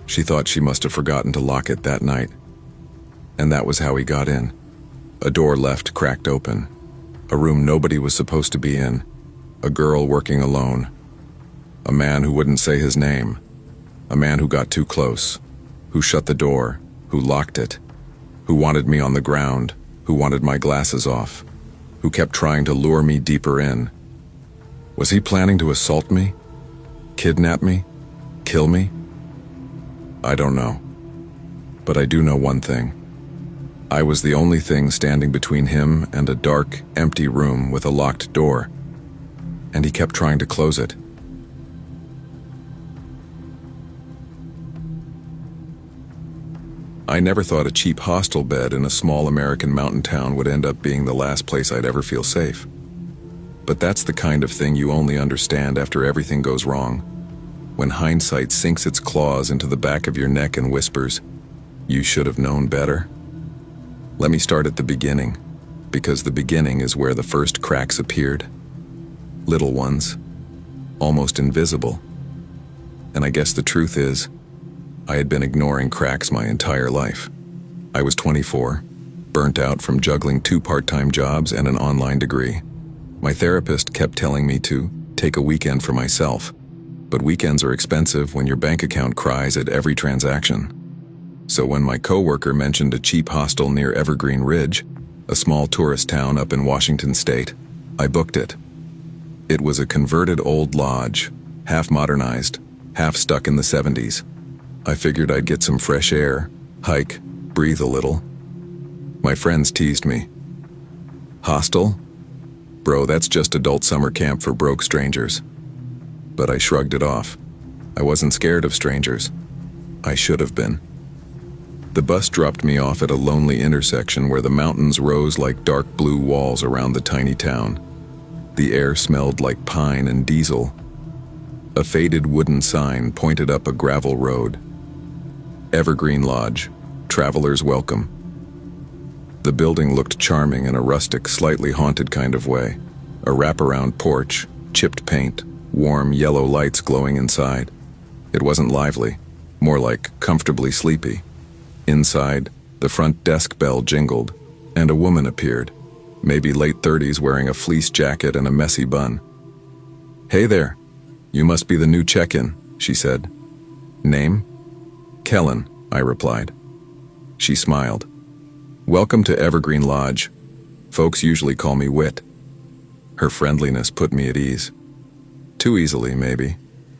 Speaker 1: She thought she must have forgotten to lock it that night. And that was how he got in. A door left cracked open. A room nobody was supposed to be in. A girl working alone. A man who wouldn't say his name. A man who got too close. Who shut the door. Who locked it. Who wanted me on the ground. Who wanted my glasses off. Who kept trying to lure me deeper in. Was he planning to assault me? Kidnap me? Kill me? I don't know. But I do know one thing. I was the only thing standing between him and a dark, empty room with a locked door. And he kept trying to close it. I never thought a cheap hostel bed in a small American mountain town would end up being the last place I'd ever feel safe. But that's the kind of thing you only understand after everything goes wrong. When hindsight sinks its claws into the back of your neck and whispers, "You should have known better." Let me start at the beginning, because the beginning is where the first cracks appeared. Little ones, almost invisible. And I guess the truth is, I had been ignoring cracks my entire life. I was 24, burnt out from juggling 2 part-time jobs and an online degree. My therapist kept telling me to take a weekend for myself, but weekends are expensive when your bank account cries at every transaction. So when my coworker mentioned a cheap hostel near Evergreen Ridge, a small tourist town up in Washington State, I booked it. It was a converted old lodge, half modernized, half stuck in the 70s. I figured I'd get some fresh air, hike, breathe a little. My friends teased me. "Hostel? Bro, that's just adult summer camp for broke strangers." But I shrugged it off. I wasn't scared of strangers. I should have been. The bus dropped me off at a lonely intersection where the mountains rose like dark blue walls around the tiny town. The air smelled like pine and diesel. A faded wooden sign pointed up a gravel road. Evergreen Lodge, travelers welcome. The building looked charming in a rustic, slightly haunted kind of way. A wraparound porch, chipped paint, warm yellow lights glowing inside. It wasn't lively, more like comfortably sleepy. Inside, the front desk bell jingled, and a woman appeared, maybe late 30s, wearing a fleece jacket and a messy bun. "Hey there, you must be the new check-in," she said. "Name?" "Kellen," I replied. She smiled. "Welcome to Evergreen Lodge. Folks usually call me Wit." Her friendliness put me at ease. Too easily, maybe.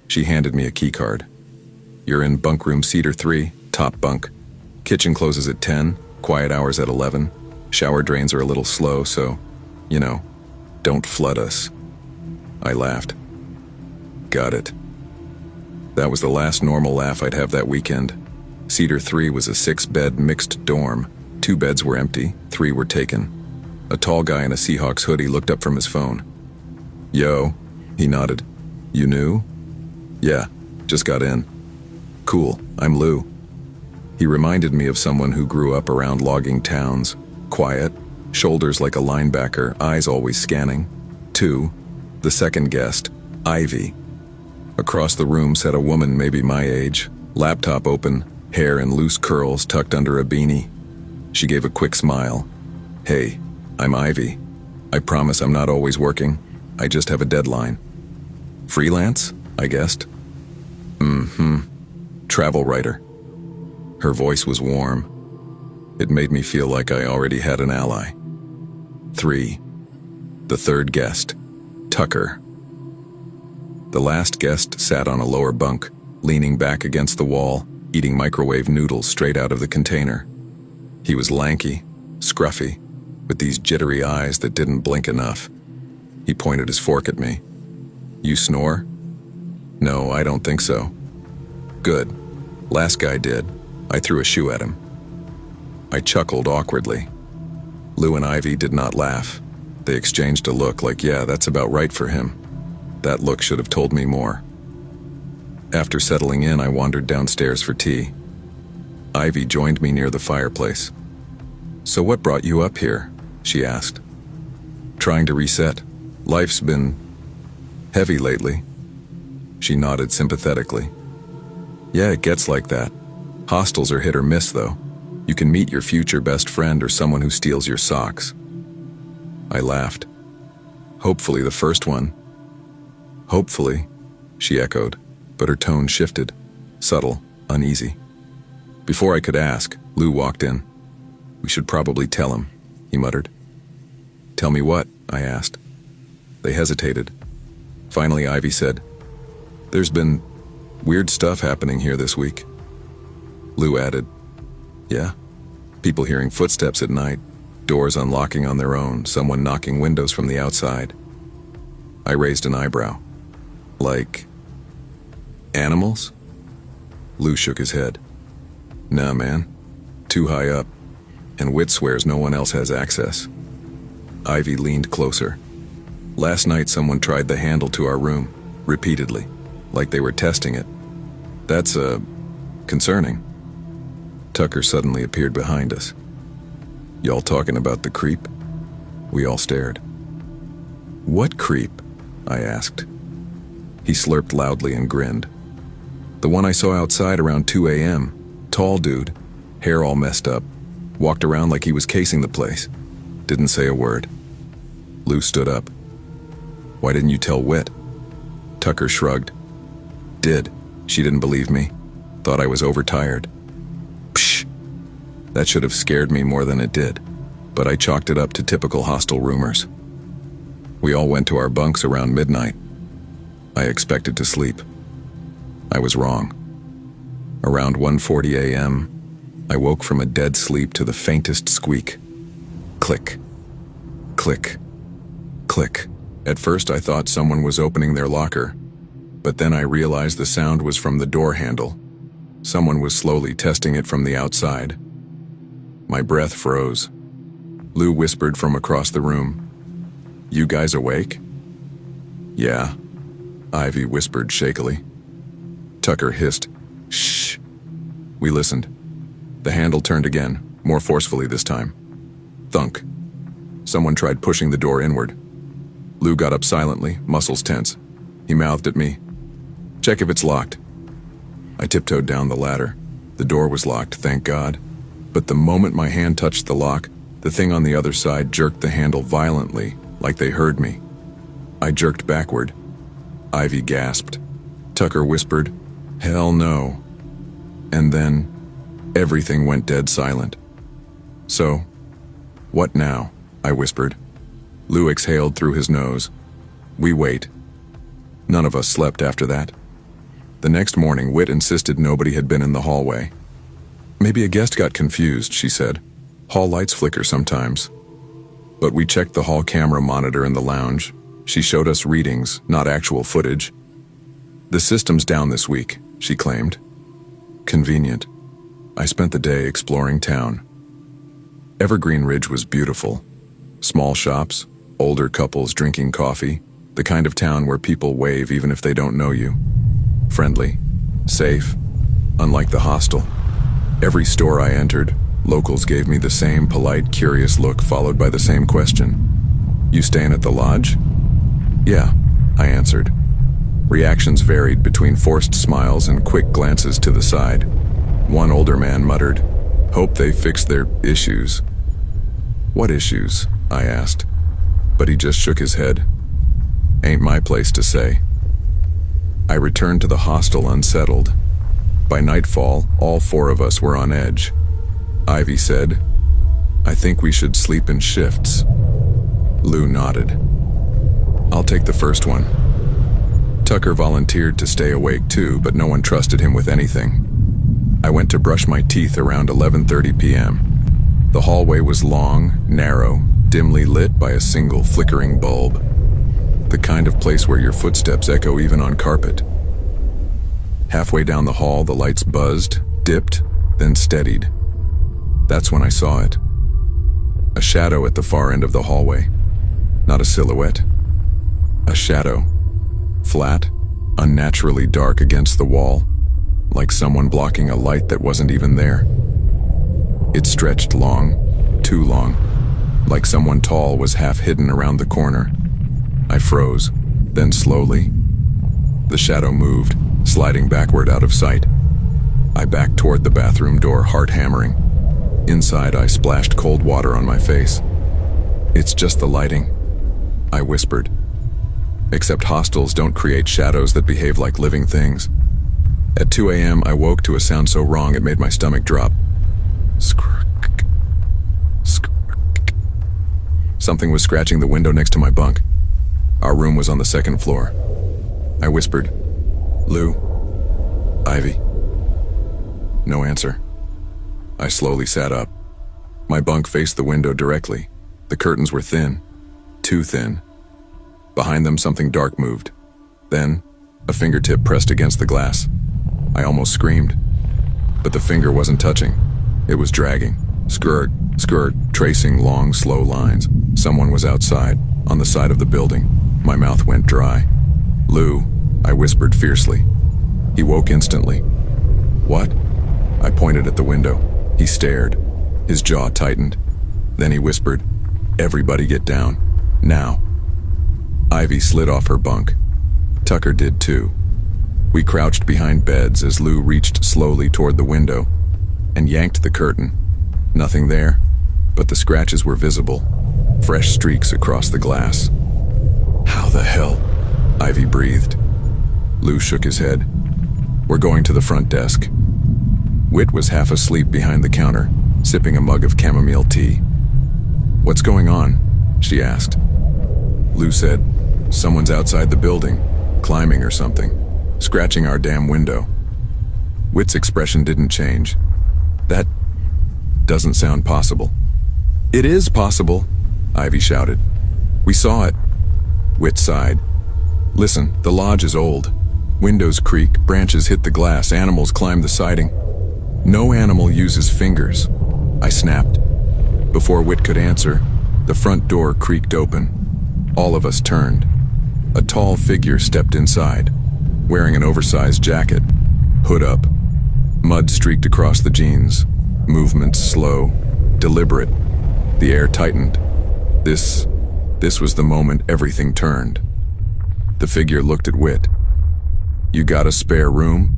Speaker 1: She handed me a key card. "You're in bunk room Cedar 3, top bunk. Kitchen closes at 10, quiet hours at 11. Shower drains are a little slow, so, don't flood us." I laughed. Got it. That was the last normal laugh I'd have that weekend. Cedar 3 was a 6-bed mixed dorm. 2 beds were empty, 3 were taken. A tall guy in a Seahawks hoodie looked up from his phone. "Yo," he nodded. "You new?" "Yeah, just got in." "Cool, I'm Lou." He reminded me of someone who grew up around logging towns. Quiet, shoulders like a linebacker, eyes always scanning. 2, the second guest, Ivy. Across the room sat a woman maybe my age, laptop open, hair in loose curls tucked under a beanie. She gave a quick smile. "Hey, I'm Ivy. I promise I'm not always working. I just have a deadline." "Freelance?" I guessed. Travel writer." Her voice was warm. It made me feel like I already had an ally. 3, the third guest, Tucker. The last guest sat on a lower bunk, leaning back against the wall, eating microwave noodles straight out of the container. He was lanky, scruffy, with these jittery eyes that didn't blink enough. He pointed his fork at me. "You snore?" "No, I don't think so." "Good. Last guy did." I threw a shoe at him. I chuckled awkwardly. Lou and Ivy did not laugh. They exchanged a look like, yeah, that's about right for him. That look should have told me more. After settling in, I wandered downstairs for tea. Ivy joined me near the fireplace. "So what brought you up here?" she asked. "Trying to reset. Life's been heavy lately." She nodded sympathetically. "Yeah, it gets like that. Hostels are hit or miss, though. You can meet your future best friend or someone who steals your socks." I laughed. "Hopefully the first one." "Hopefully," she echoed, but her tone shifted, subtle, uneasy. Before I could ask, Lou walked in. "We should probably tell him," he muttered. "Tell me what?" I asked. They hesitated. Finally, Ivy said, "There's been weird stuff happening here this week." Lou added, "Yeah? People hearing footsteps at night, doors unlocking on their own, someone knocking windows from the outside." I raised an eyebrow. "Like animals?" Lou shook his head. "Nah, man. Too high up. And Wit swears no one else has access." Ivy leaned closer. "Last night someone tried the handle to our room, repeatedly, like they were testing it. That's, concerning." Tucker suddenly appeared behind us. "Y'all talking about the creep?" We all stared. "What creep?" I asked. He slurped loudly and grinned. "The one I saw outside around 2 a.m. Tall dude, hair all messed up, walked around like he was casing the place. Didn't say a word." Lou stood up. "Why didn't you tell Wit?" Tucker shrugged. "Did. She didn't believe me. Thought I was overtired." Psh! That should have scared me more than it did, but I chalked it up to typical hostel rumors. We all went to our bunks around midnight. I expected to sleep. I was wrong. Around 1:40 a.m., I woke from a dead sleep to the faintest squeak. Click. Click. Click. At first I thought someone was opening their locker, but then I realized the sound was from the door handle. Someone was slowly testing it from the outside. My breath froze. Lou whispered from across the room, "You guys awake?" "Yeah," Ivy whispered shakily. Tucker hissed, "Shh." We listened. The handle turned again, more forcefully this time. Thunk. Someone tried pushing the door inward. Lou got up silently, muscles tense. He mouthed at me, "Check if it's locked." I tiptoed down the ladder. The door was locked, thank God. But the moment my hand touched the lock, the thing on the other side jerked the handle violently, like they heard me. I jerked backward. Ivy gasped. Tucker whispered, "Hell no." And then, everything went dead silent. "So, what now?" I whispered. Lou exhaled through his nose. "We wait." None of us slept after that. The next morning, Wit insisted nobody had been in the hallway. "Maybe a guest got confused," she said. "Hall lights flicker sometimes." But we checked the hall camera monitor in the lounge. She showed us readings, not actual footage. "The system's down this week," she claimed. Convenient. I spent the day exploring town. Evergreen Ridge was beautiful. Small shops, older couples drinking coffee, the kind of town where people wave even if they don't know you. Friendly, safe, unlike the hostel. Every store I entered, locals gave me the same polite, curious look followed by the same question. "You staying at the lodge?" "Yeah," I answered. Reactions varied between forced smiles and quick glances to the side. One older man muttered, "Hope they fix their issues." "What issues?" I asked. But he just shook his head. "Ain't my place to say." I returned to the hostel unsettled. By nightfall, all four of us were on edge. Ivy said, "I think we should sleep in shifts." Lou nodded. "I'll take the first one." Tucker volunteered to stay awake too, but no one trusted him with anything. I went to brush my teeth around 11:30 p.m. The hallway was long, narrow, dimly lit by a single flickering bulb. The kind of place where your footsteps echo even on carpet. Halfway down the hall, the lights buzzed, dipped, then steadied. That's when I saw it. A shadow at the far end of the hallway. Not a silhouette. A shadow. Flat, unnaturally dark against the wall, like someone blocking a light that wasn't even there. It stretched long, too long, like someone tall was half hidden around the corner. I froze, then slowly. The shadow moved, sliding backward out of sight. I backed toward the bathroom door, heart hammering. Inside, I splashed cold water on my face. "It's just the lighting," I whispered. Except hostels don't create shadows that behave like living things. At 2 a.m., I woke to a sound so wrong it made my stomach drop. Squirk. Squirk. Something was scratching the window next to my bunk. Our room was on the second floor. I whispered, "Lou? Ivy?" No answer. I slowly sat up. My bunk faced the window directly. The curtains were thin. Too thin. Behind them, something dark moved. Then, a fingertip pressed against the glass. I almost screamed. But the finger wasn't touching. It was dragging. Skirt, skirt, tracing long, slow lines. Someone was outside, on the side of the building. My mouth went dry. "Lou," I whispered fiercely. He woke instantly. "What?" I pointed at the window. He stared. His jaw tightened. Then he whispered, "Everybody get down. Now." Ivy slid off her bunk. Tucker did too. We crouched behind beds as Lou reached slowly toward the window and yanked the curtain. Nothing there, but the scratches were visible, fresh streaks across the glass. "How the hell?" Ivy breathed. Lou shook his head. "We're going to the front desk." Whit was half asleep behind the counter, sipping a mug of chamomile tea. "What's going on?" she asked. Lou said, "Someone's outside the building, climbing or something, scratching our damn window." Whit's expression didn't change. "That doesn't sound possible." "It is possible," Ivy shouted. "We saw it." Whit sighed. "Listen, the lodge is old. Windows creak, branches hit the glass, animals climb the siding. No animal uses fingers," I snapped. Before Whit could answer, the front door creaked open. All of us turned. A tall figure stepped inside, wearing an oversized jacket, hood up. Mud streaked across the jeans, movements slow, deliberate. The air tightened. This was the moment everything turned. The figure looked at Whit. "You got a spare room?"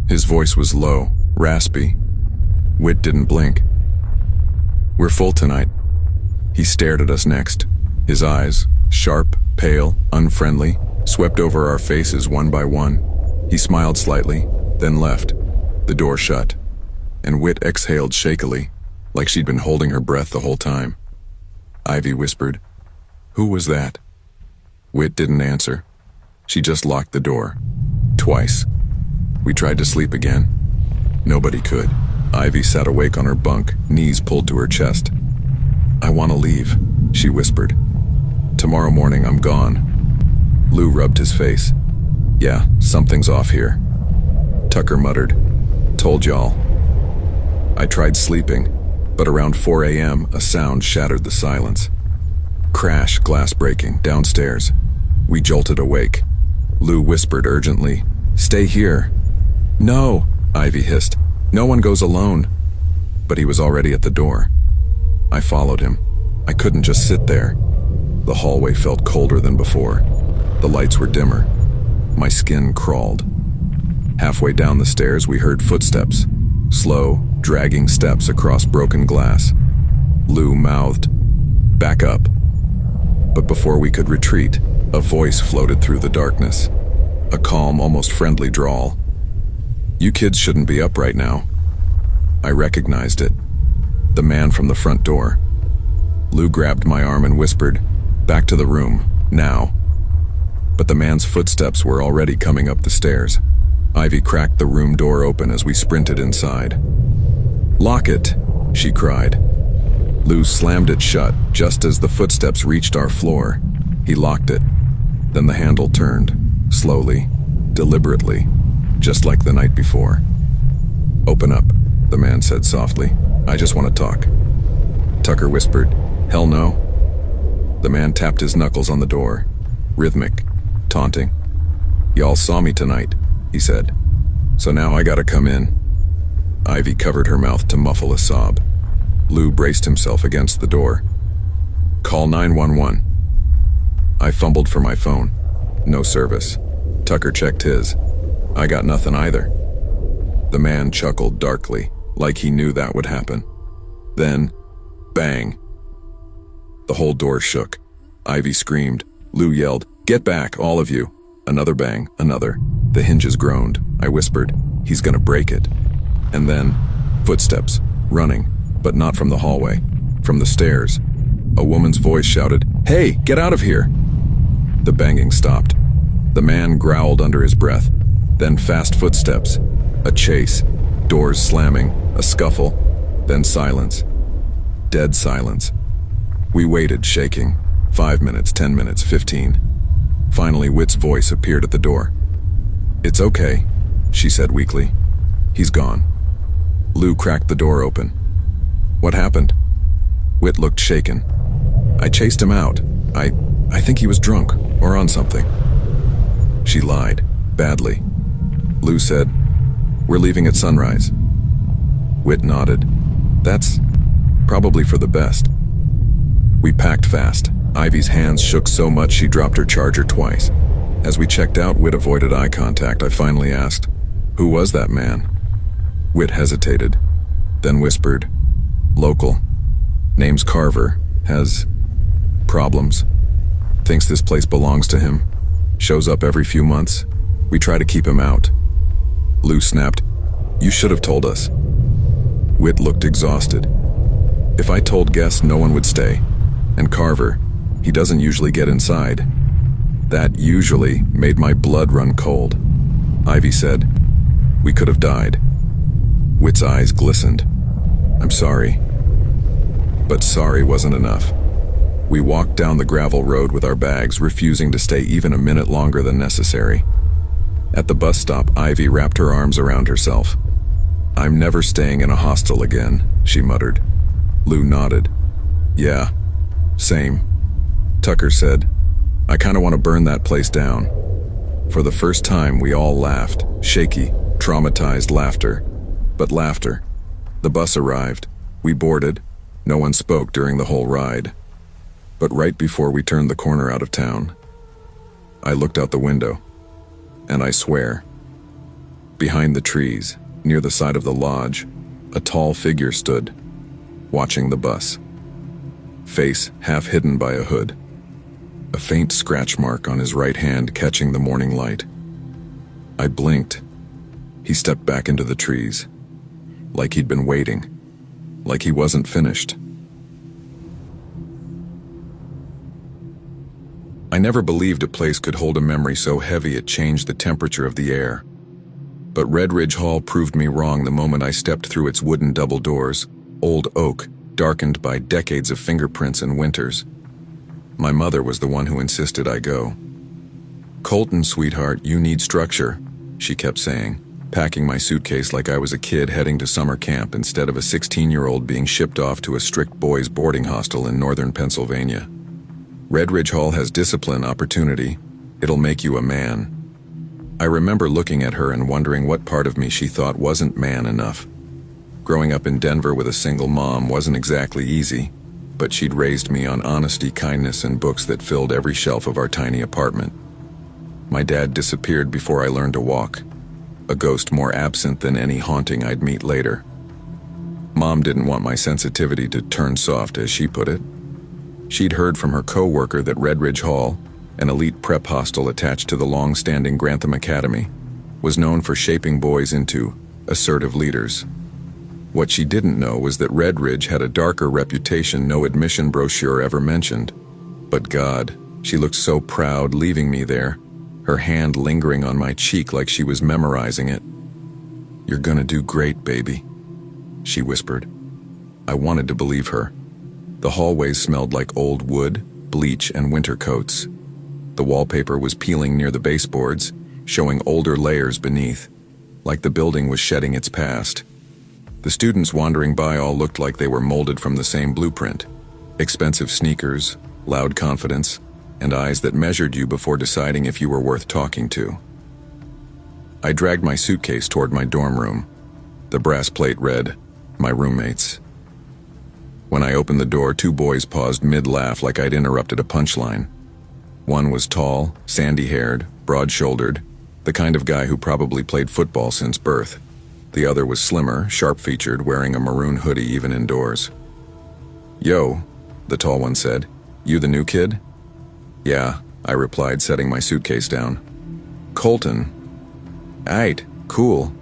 Speaker 1: His voice was low, raspy. Whit didn't blink. "We're full tonight." He stared at us next. His eyes, sharp, pale, unfriendly, swept over our faces one by one. He smiled slightly, then left. The door shut, and Whit exhaled shakily, like she'd been holding her breath the whole time. Ivy whispered, "Who was that?" Whit didn't answer. She just locked the door. Twice. We tried to sleep again. Nobody could. Ivy sat awake on her bunk, knees pulled to her chest. "I want to leave," she whispered. "Tomorrow morning I'm gone." Lou rubbed his face. "Yeah, something's off here." Tucker muttered, "Told y'all." I tried sleeping, but around 4 a.m. a sound shattered the silence. Crash, glass breaking, downstairs. We jolted awake. Lou whispered urgently, "Stay here." "No," Ivy hissed. "No one goes alone." But he was already at the door. I followed him. I couldn't just sit there. The hallway felt colder than before. The lights were dimmer. My skin crawled. Halfway down the stairs, we heard footsteps. Slow, dragging steps across broken glass. Lou mouthed, "Back up." But before we could retreat, a voice floated through the darkness. A calm, almost friendly drawl. "You kids shouldn't be up right now." I recognized it. The man from the front door. Lou grabbed my arm and whispered, "Back to the room, now." but the man's footsteps were already coming up the stairs. Ivy cracked the room door open as we sprinted inside. "Lock it," she cried. Lou slammed it shut just as the footsteps reached our floor. He locked it. Then the handle turned, slowly, deliberately, just like the night before. "Open up," the man said softly. "I just want to talk." Tucker whispered, "Hell no." The man tapped his knuckles on the door, rhythmic, taunting. "Y'all saw me tonight," he said. "So now I gotta come in." Ivy covered her mouth to muffle a sob. Lou braced himself against the door. "Call 911. I fumbled for my phone. No service. Tucker checked his. I got nothing either. The man chuckled darkly, like he knew that would happen. Then, bang. The whole door shook. Ivy screamed. Lou yelled, "Get back, all of you." Another bang, another. The hinges groaned. I whispered, "He's gonna break it." And then, footsteps, running, but not from the hallway, from the stairs. A woman's voice shouted, "Hey, get out of here!" The banging stopped. The man growled under his breath. Then fast footsteps. A chase. Doors slamming. A scuffle. Then silence. Dead silence. We waited, shaking. 5 minutes, 10 minutes, 15. Finally, Whit's voice appeared at the door. "It's okay," she said weakly. "He's gone." Lou cracked the door open. "What happened?" Whit looked shaken. "I chased him out. I think he was drunk, or on something." She lied, badly. Lou said, "We're leaving at sunrise." Whit nodded. "That's probably for the best." We packed fast. Ivy's hands shook so much she dropped her charger twice. As we checked out, Whit avoided eye contact. I finally asked, "Who was that man?" Whit hesitated, then whispered, "Local. Name's Carver. Has problems. Thinks this place belongs to him. Shows up every few months. We try to keep him out." Lou snapped, "You should have told us." Whit looked exhausted. "If I told guests, no one would stay. And Carver, he doesn't usually get inside." That usually made my blood run cold. Ivy said, "We could have died." Whit's eyes glistened. "I'm sorry." But sorry wasn't enough. We walked down the gravel road with our bags, refusing to stay even a minute longer than necessary. At the bus stop, Ivy wrapped her arms around herself. "I'm never staying in a hostel again," she muttered. Lou nodded. "Yeah, same." Tucker said, "I kinda want to burn that place down." For the first time, we all laughed, shaky, traumatized laughter. But laughter. The bus arrived. We boarded. No one spoke during the whole ride. But right before we turned the corner out of town, I looked out the window, and I swear, behind the trees, near the side of the lodge, a tall figure stood, watching the bus. Face half hidden by a hood. A faint scratch mark on his right hand catching the morning light. I blinked. He stepped back into the trees, like he'd been waiting, like he wasn't finished. I never believed a place could hold a memory so heavy it changed the temperature of the air. But Red Ridge Hall proved me wrong the moment I stepped through its wooden double doors, old oak, darkened by decades of fingerprints and winters. My mother was the one who insisted I go. "Colton, sweetheart, you need structure," she kept saying, packing my suitcase like I was a kid heading to summer camp instead of a 16-year-old being shipped off to a strict boys' boarding hostel in northern Pennsylvania. Red Ridge Hall has discipline, opportunity. It'll make you a man. I remember looking at her and wondering what part of me she thought wasn't man enough. Growing up in Denver with a single mom wasn't exactly easy, but she'd raised me on honesty, kindness, and books that filled every shelf of our tiny apartment. My dad disappeared before I learned to walk, a ghost more absent than any haunting I'd meet later. Mom didn't want my sensitivity to turn soft, as she put it. She'd heard from her co-worker that Red Ridge Hall, an elite prep hostel attached to the long-standing Grantham Academy, was known for shaping boys into assertive leaders. What she didn't know was that Red Ridge had a darker reputation no admission brochure ever mentioned. But God, she looked so proud leaving me there, her hand lingering on my cheek like she was memorizing it. "You're gonna do great, baby," she whispered. I wanted to believe her. The hallways smelled like old wood, bleach, and winter coats. The wallpaper was peeling near the baseboards, showing older layers beneath, like the building was shedding its past. The students wandering by all looked like they were molded from the same blueprint. Expensive sneakers, loud confidence, and eyes that measured you before deciding if you were worth talking to. I dragged my suitcase toward my dorm room. The brass plate read, "My roommates." When I opened the door, two boys paused mid-laugh like I'd interrupted a punchline. One was tall, sandy-haired, broad-shouldered, the kind of guy who probably played football since birth. The other was slimmer, sharp-featured, wearing a maroon hoodie even indoors. "Yo," the tall one said. "You the new kid?" "Yeah," I replied, setting my suitcase down. "Colton." "Aight, cool."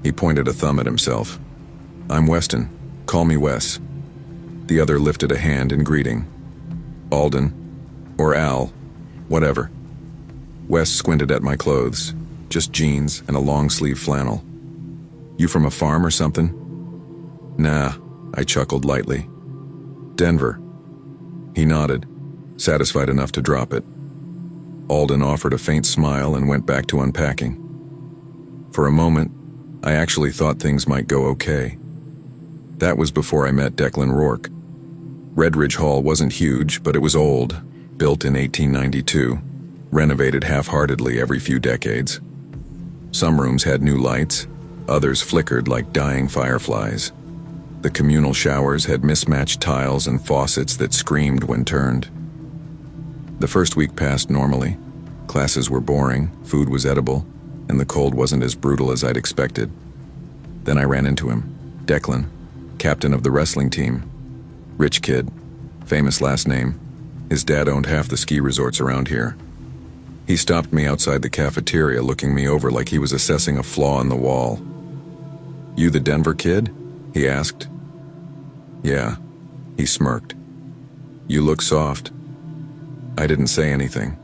Speaker 1: He pointed a thumb at himself. "I'm Weston. Call me Wes." The other lifted a hand in greeting. "Alden. Or Al. Whatever." Wes squinted at my clothes. Just jeans and a long-sleeve flannel. "You from a farm or something?" "Nah," I chuckled lightly. "Denver." He nodded, satisfied enough to drop it. Alden offered a faint smile and went back to unpacking. For a moment, I actually thought things might go okay. That was before I met Declan Rourke. Redridge Hall wasn't huge, but it was old, built in 1892, renovated half-heartedly every few decades. Some rooms had new lights, others flickered like dying fireflies. The communal showers had mismatched tiles and faucets that screamed when turned. The first week passed normally. Classes were boring, food was edible, and the cold wasn't as brutal as I'd expected. Then I ran into him, Declan, captain of the wrestling team. Rich kid, famous last name. His dad owned half the ski resorts around here. He stopped me outside the cafeteria, looking me over like he was assessing a flaw in the wall. "You the Denver kid?" he asked. "Yeah," he smirked. "You look soft." I didn't say anything.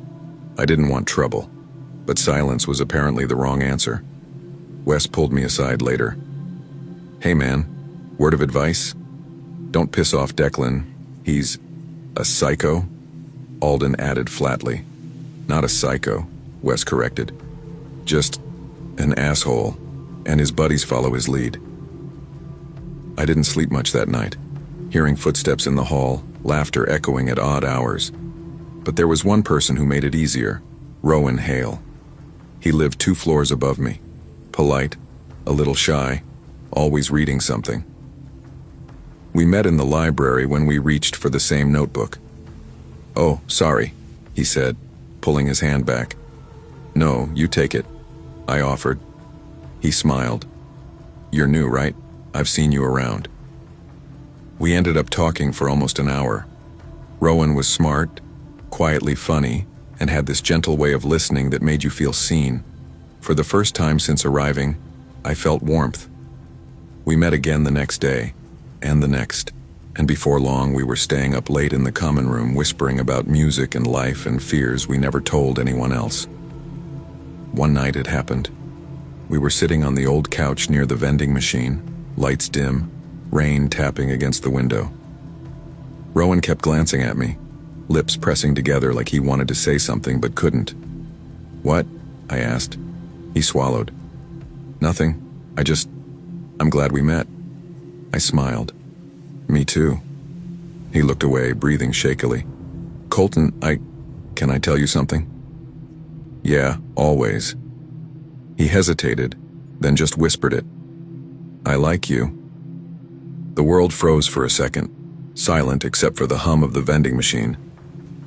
Speaker 1: I didn't want trouble, but silence was apparently the wrong answer. Wes pulled me aside later. "Hey man, word of advice? Don't piss off Declan. He's a psycho," Alden added flatly. "Not a psycho," Wes corrected. "Just an asshole, and his buddies follow his lead." I didn't sleep much that night, hearing footsteps in the hall, laughter echoing at odd hours. But there was one person who made it easier, Rowan Hale. He lived 2 floors above me, polite, a little shy, always reading something. We met in the library when we reached for the same notebook. "Oh, sorry," he said, pulling his hand back. "No, you take it," I offered. He smiled. "You're new, right? I've seen you around." We ended up talking for almost an hour. Rowan was smart, quietly funny, and had this gentle way of listening that made you feel seen. For the first time since arriving, I felt warmth. We met again the next day, and the next, and before long we were staying up late in the common room whispering about music and life and fears we never told anyone else. One night it happened. We were sitting on the old couch near the vending machine, lights dim, rain tapping against the window. Rowan kept glancing at me, lips pressing together like he wanted to say something but couldn't. "What?" I asked. He swallowed. "Nothing. I'm glad we met." I smiled. "Me too." He looked away, breathing shakily. "Colton, can I tell you something?" "Yeah, always." He hesitated, then just whispered it. "I like you." The world froze for a second, silent except for the hum of the vending machine.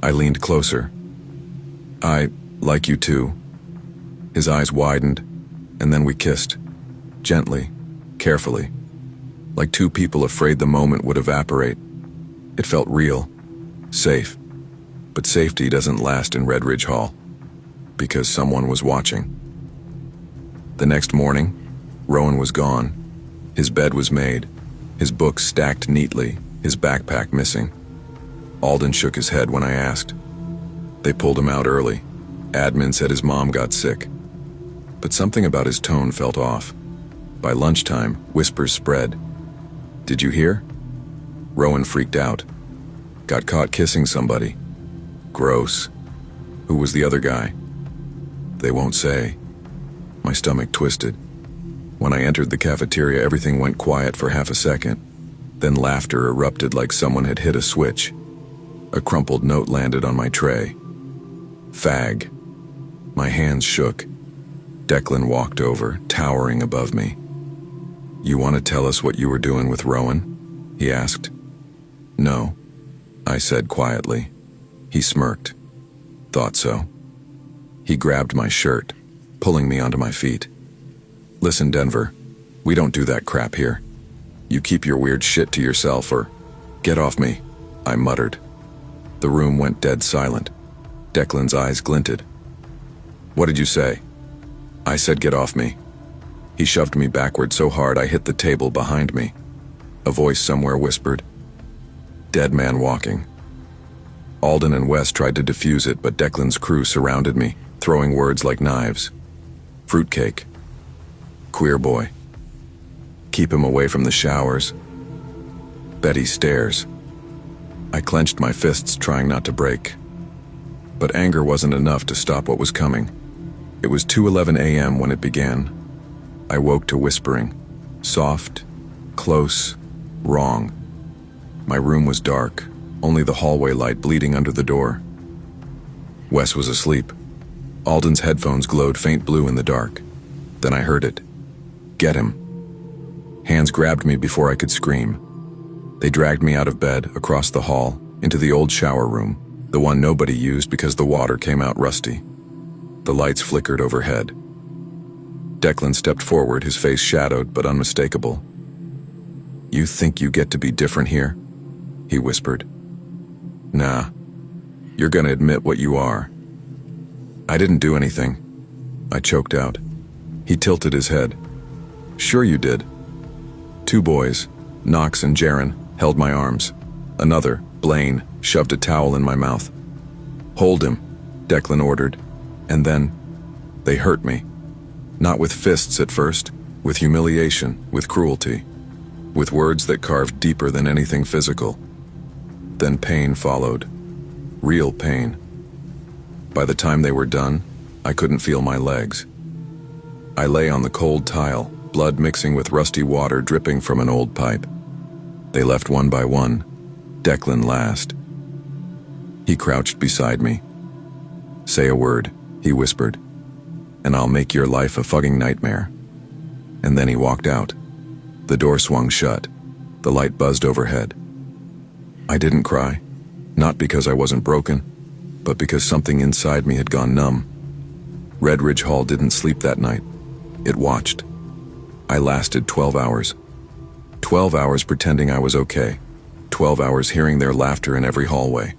Speaker 1: I leaned closer. "I like you too." His eyes widened, and then we kissed. Gently, carefully, like two people afraid the moment would evaporate. It felt real, safe. But safety doesn't last in Redridge Hall, because someone was watching. The next morning, Rowan was gone. His bed was made, his books stacked neatly, his backpack missing. Alden shook his head when I asked. They pulled him out early, Admin said his mom got sick. But something about his tone felt off. By lunchtime, whispers spread. Did you hear? Rowan freaked out. Got caught kissing somebody. Gross. Who was the other guy? They won't say. My stomach twisted. When I entered the cafeteria, everything went quiet for half a second. Then laughter erupted like someone had hit a switch. A crumpled note landed on my tray. Fag. My hands shook. Declan walked over, towering above me. You want to tell us what you were doing with Rowan? He asked. No, I said quietly. He smirked. Thought so. He grabbed my shirt, pulling me onto my feet. Listen, Denver, we don't do that crap here. You keep your weird shit to yourself or get off me, I muttered. The room went dead silent. Declan's eyes glinted. What did you say? I said get off me. He shoved me backward so hard I hit the table behind me. A voice somewhere whispered, Dead man walking. Alden and Wes tried to defuse it, but Declan's crew surrounded me, throwing words like knives. Fruitcake. Queer boy. Keep him away from the showers. Betty stares. I clenched my fists, trying not to break. But anger wasn't enough to stop what was coming. It was 2:11 a.m. when it began. I woke to whispering. Soft, close, wrong. My room was dark, only the hallway light bleeding under the door. Wes was asleep. Alden's headphones glowed faint blue in the dark. Then I heard it. Get him. Hands grabbed me before I could scream. They dragged me out of bed, across the hall, into the old shower room, the one nobody used because the water came out rusty. The lights flickered overhead. Declan stepped forward, his face shadowed but unmistakable. You think you get to be different here? He whispered. Nah, you're gonna admit what you are. I didn't do anything. I choked out. He tilted his head. Sure you did. 2 boys, Knox and Jaren, held my arms. Another, Blaine, shoved a towel in my mouth. Hold him, Declan ordered. And then, they hurt me. Not with fists at first, with humiliation, with cruelty, with words that carved deeper than anything physical. Then pain followed. Real pain. By the time they were done, I couldn't feel my legs. I lay on the cold tile, blood mixing with rusty water dripping from an old pipe. They left one by one, Declan last. He crouched beside me. Say a word, he whispered, and I'll make your life a fucking nightmare. And then he walked out. The door swung shut. The light buzzed overhead. I didn't cry, not because I wasn't broken, but because something inside me had gone numb. Red Ridge Hall didn't sleep that night. It watched. I lasted 12 hours. 12 hours pretending I was okay. 12 hours hearing their laughter in every hallway.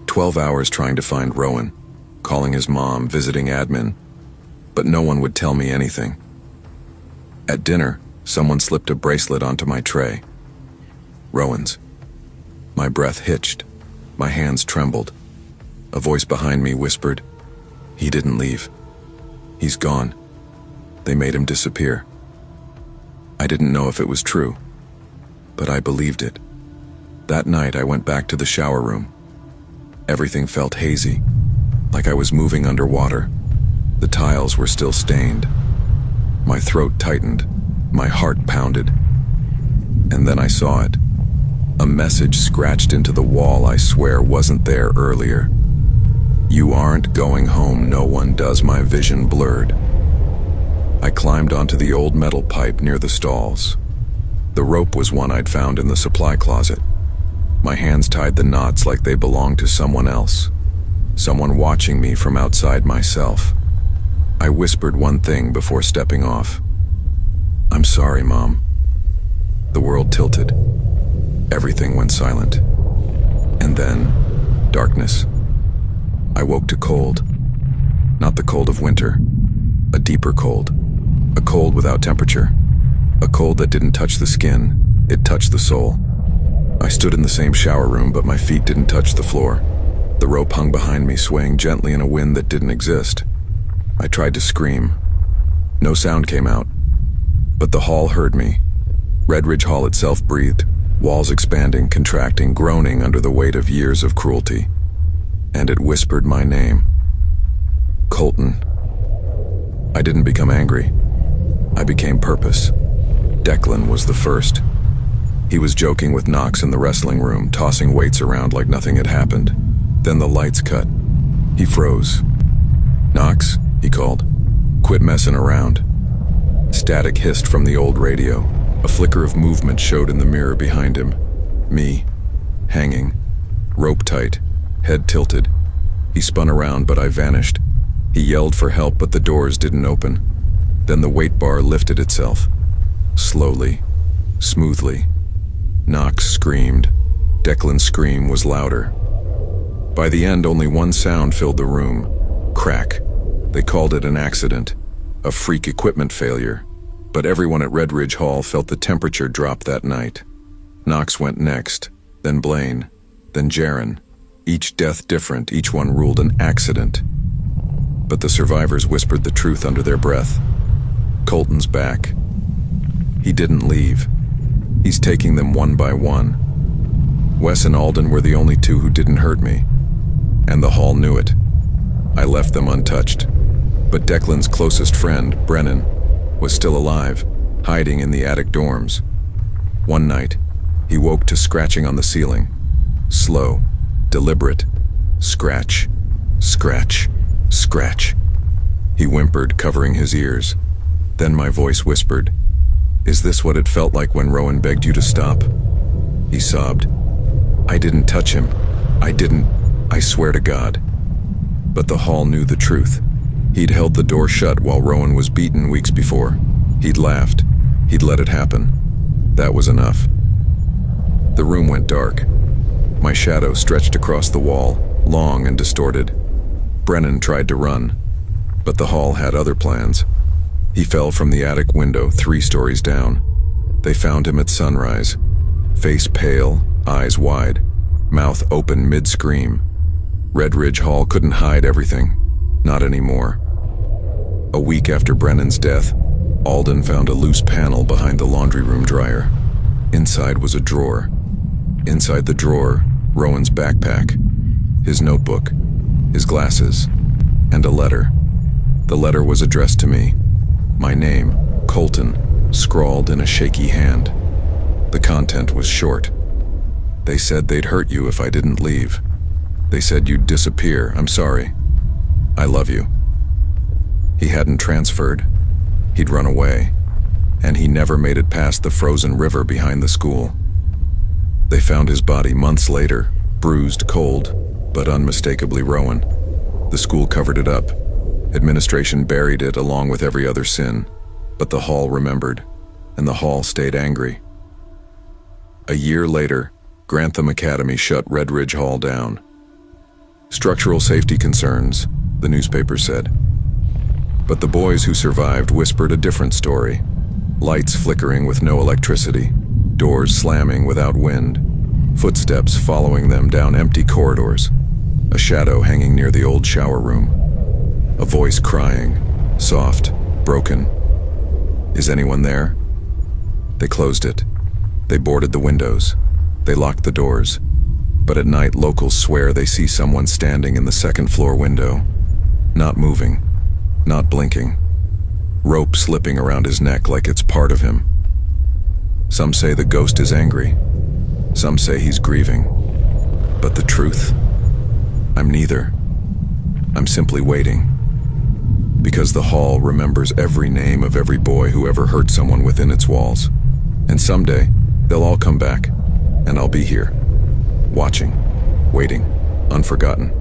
Speaker 1: 12 hours trying to find Rowan, calling his mom, visiting admin, but no one would tell me anything. At dinner, someone slipped a bracelet onto my tray. Rowan's. My breath hitched. My hands trembled. A voice behind me whispered, He didn't leave. He's gone. They made him disappear. I didn't know if it was true, but I believed it. That night I went back to the shower room. Everything felt hazy, like I was moving underwater. The tiles were still stained. My throat tightened, my heart pounded. And then I saw it. A message scratched into the wall I swear wasn't there earlier. You aren't going home, no one does. My vision blurred. I climbed onto the old metal pipe near the stalls. The rope was one I'd found in the supply closet. My hands tied the knots like they belonged to someone else. Someone watching me from outside myself. I whispered one thing before stepping off. I'm sorry, Mom. The world tilted. Everything went silent. And then, darkness. I woke to cold. Not the cold of winter. A deeper cold. A cold without temperature. A cold that didn't touch the skin. It touched the soul. I stood in the same shower room, but my feet didn't touch the floor. The rope hung behind me, swaying gently in a wind that didn't exist. I tried to scream. No sound came out, but the hall heard me. Redridge Hall itself breathed, walls expanding, contracting, groaning under the weight of years of cruelty. And it whispered my name. Colton. I didn't become angry. I became purpose. Declan was the first. He was joking with Knox in the wrestling room, tossing weights around like nothing had happened. Then the lights cut. He froze. "Knox," he called. "Quit messing around." Static hissed from the old radio. A flicker of movement showed in the mirror behind him. Me, hanging, rope tight, head tilted. He spun around, but I vanished. He yelled for help, but the doors didn't open. Then the weight bar lifted itself. Slowly, smoothly. Knox screamed. Declan's scream was louder. By the end, only one sound filled the room. Crack. They called it an accident, a freak equipment failure. But everyone at Redridge Hall felt the temperature drop that night. Knox went next, then Blaine, then Jaren. Each death different, each one ruled an accident. But the survivors whispered the truth under their breath. Colton's back. He didn't leave. He's taking them one by one. Wes and Alden were the only two who didn't hurt me. And the hall knew it. I left them untouched. But Declan's closest friend, Brennan, was still alive, hiding in the attic dorms. One night, he woke to scratching on the ceiling. Slow, deliberate. Scratch, scratch, scratch. He whimpered, covering his ears. Then my voice whispered, "Is this what it felt like when Rowan begged you to stop?" He sobbed. "I didn't touch him. I swear to God." But the hall knew the truth. He'd held the door shut while Rowan was beaten weeks before. He'd laughed. He'd let it happen. That was enough. The room went dark. My shadow stretched across the wall, long and distorted. Brennan tried to run, but the hall had other plans. He fell from the attic window 3 stories down. They found him at sunrise, face pale, eyes wide, mouth open mid-scream. Redridge Hall couldn't hide everything. Not anymore. A week after Brennan's death, Alden found a loose panel behind the laundry room dryer. Inside was a drawer. Inside the drawer, Rowan's backpack, his notebook, his glasses, and a letter. The letter was addressed to me. My name, Colton, scrawled in a shaky hand. The content was short. They said they'd hurt you if I didn't leave. They said you'd disappear. I'm sorry. I love you. He hadn't transferred. He'd run away. And he never made it past the frozen river behind the school. They found his body months later, bruised, cold, but unmistakably Rowan. The school covered it up. Administration buried it along with every other sin. But the hall remembered, and the hall stayed angry. A year later, Grantham Academy shut Redridge Hall down. Structural safety concerns, the newspaper said. But the boys who survived whispered a different story. Lights flickering with no electricity, doors slamming without wind, footsteps following them down empty corridors, a shadow hanging near the old shower room, a voice crying, soft, broken. Is anyone there? They closed it. They boarded the windows. They locked the doors. But at night, locals swear they see someone standing in the second-floor window, not moving, not blinking, rope slipping around his neck like it's part of him. Some say the ghost is angry. Some say he's grieving. But the truth? I'm neither. I'm simply waiting. Because the hall remembers every name of every boy who ever hurt someone within its walls. And someday, they'll all come back, and I'll be here. Watching, waiting, unforgotten.